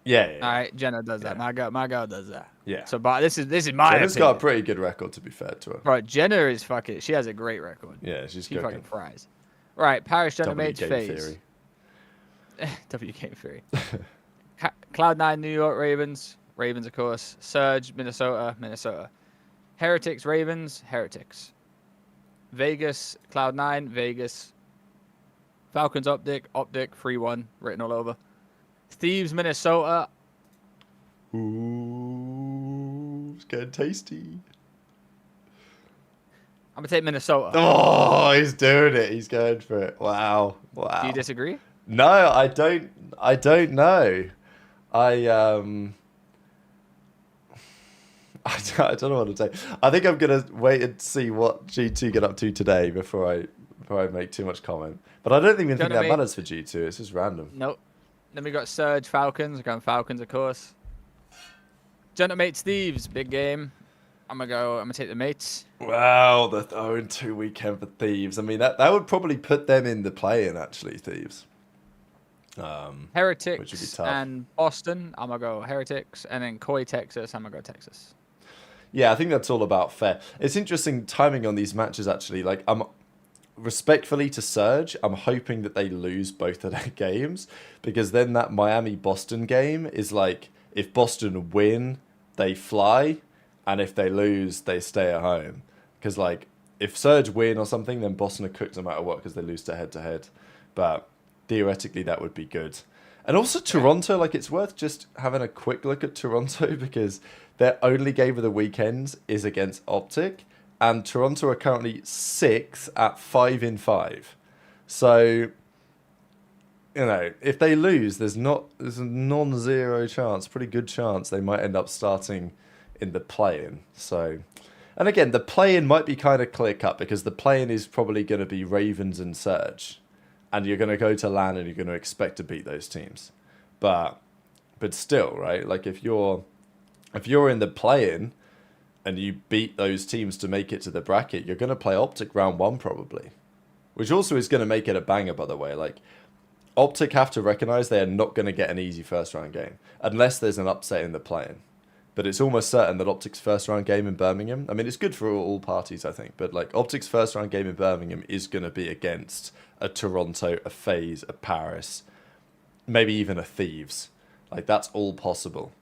Yeah. All right, Jenna does that. My girl does that. Yeah. So, but this is my Jenna's opinion. got a pretty good record, to be fair to her. Right, Jenna is fucking. She has a great record. Yeah, she's She cooking. fucking fries. Right, Paris Gentlemates Game FaZe. theory. W Game Theory. Cloud9 New York Ravens. Ravens, of course. Surge Minnesota. Heretics Ravens. Heretics. Vegas Cloud9 Vegas. Falcons Optic 3-1 written all over. Thieves Minnesota. Ooh, it's getting tasty. I'm gonna take Minnesota. Oh, he's doing it. He's going for it. Wow. Do you disagree? No, I don't know. I don't know what to say. I think I'm gonna wait and see what G2 get up to today before I make too much comment. But I don't even think that matters for G2. It's just random. Nope. Then we got Surge Falcons. We're going Falcons, of course. Gentlemates Thieves, big game. I'm gonna take the mates. Wow, the 0-2 weekend for Thieves. I mean, that would probably put them in the play-in, actually, Thieves. Which would be Heretics tough. and Boston. I'm gonna go Heretics, and then Coy, Texas. I'm gonna go Texas. Yeah, I think that's all about fair. It's interesting timing on these matches, actually. Like, I'm respectfully to Surge, I'm hoping that they lose both of their games, because then that Miami-Boston game is like, if Boston win, they fly, and if they lose, they stay at home. Because, like, if Surge win or something, then Boston are cooked no matter what, because they lose to head-to-head. But theoretically, that would be good. And also Toronto, like, it's worth just having a quick look at Toronto, because their only game of the weekend is against Optic, and Toronto are currently 6th at 5-5. So, if they lose, there's a non-zero chance, pretty good chance they might end up starting in the play-in. So, and again, the play-in might be kind of clear-cut because the play-in is probably going to be Ravens and Surge, and you're going to go to LAN and you're going to expect to beat those teams. But still, right? Like if you're in the play-in and you beat those teams to make it to the bracket, you're going to play Optic round 1 probably, which also is going to make it a banger, by the way. Like, Optic have to recognize they are not going to get an easy first round game unless there's an upset in the play-in. But it's almost certain that Optic's first round game in Birmingham, I mean, it's good for all parties, I think, but like Optic's first round game in Birmingham is going to be against a Toronto, a FaZe, a Paris, maybe even a Thieves. Like, that's all possible.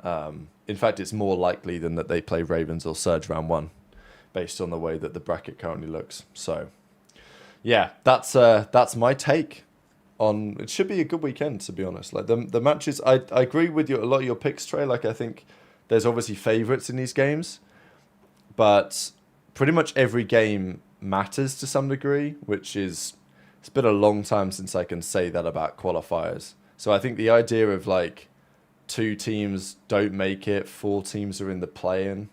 In fact, it's more likely than that they play Ravens or Surge round 1 based on the way that the bracket currently looks. So, yeah, that's my take on. It should be a good weekend, to be honest. Like the matches, I agree with you a lot of your picks, Trey. Like, I think there's obviously favourites in these games, but pretty much every game matters to some degree, which is, it's been a long time since I can say that about qualifiers. So I think the idea of like 2 teams don't make it, 4 teams are in the play-in,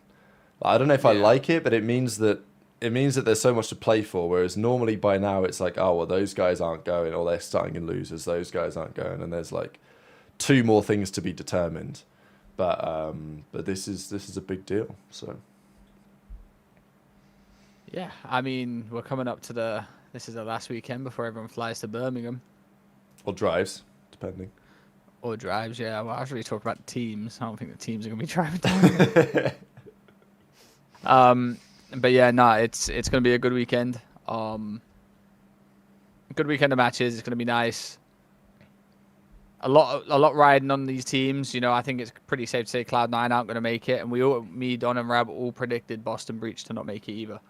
I don't know if I like it, but it means that there's so much to play for, whereas normally by now it's like, oh, well, those guys aren't going, or they're starting in losers, those guys aren't going, and there's like 2 more things to be determined. But this is a big deal. So Yeah, I mean, we're coming up to this is the last weekend before everyone flies to Birmingham. or drives, depending. Or drives, yeah. Well, I was really talking about teams. I don't think the teams are going to be driving down. But yeah, no, it's going to be a good weekend. Good weekend of matches. It's going to be nice. A lot riding on these teams. You know, I think it's pretty safe to say Cloud9 aren't going to make it, and me, Don, and Rab all predicted Boston Breach to not make it either.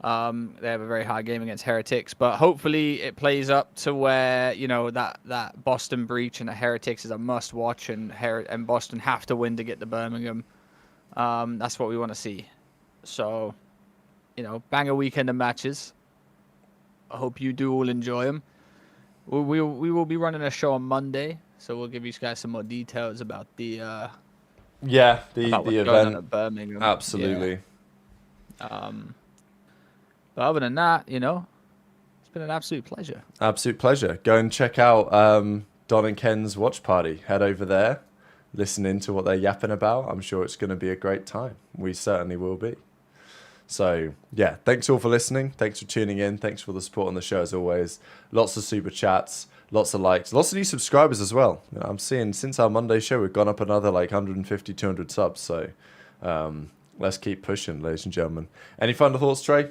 They have a very hard game against Heretics, but hopefully it plays up to where, you know, that Boston Breach and the Heretics is a must-watch, and Boston have to win to get to Birmingham. That's what we want to see. So, you know, bang a weekend of matches. I hope you do all enjoy them. We will be running a show on Monday, so we'll give you guys some more details about the event at Birmingham. Absolutely. Yeah. But other than that, you know, it's been an absolute pleasure. Absolute pleasure. Go and check out Don and Ken's watch party. Head over there, listen in to what they're yapping about. I'm sure it's going to be a great time. We certainly will be. So, yeah, thanks all for listening. Thanks for tuning in. Thanks for the support on the show, as always. Lots of super chats, lots of likes, lots of new subscribers as well. You know, I'm seeing since our Monday show, we've gone up another like 150, 200 subs. So, let's keep pushing, ladies and gentlemen. Any final thoughts, Trey?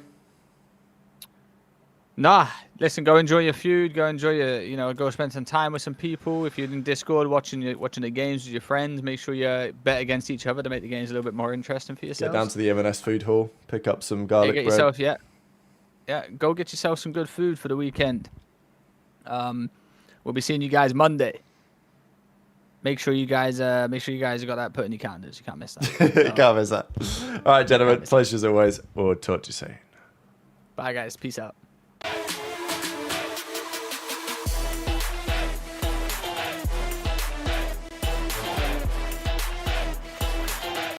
Nah, listen, go enjoy your food. Go enjoy go spend some time with some people. If you're in Discord watching the games with your friends, make sure you bet against each other to make the games a little bit more interesting for yourselves. Get down to the M&S food hall, pick up some garlic bread. Go get yourself some good food for the weekend. We'll be seeing you guys Monday. Make sure you guys have got that put in your calendars. You can't miss that. You can't miss that. All right, gentlemen, pleasure as always. We'll talk to you soon. Bye, guys. Peace out.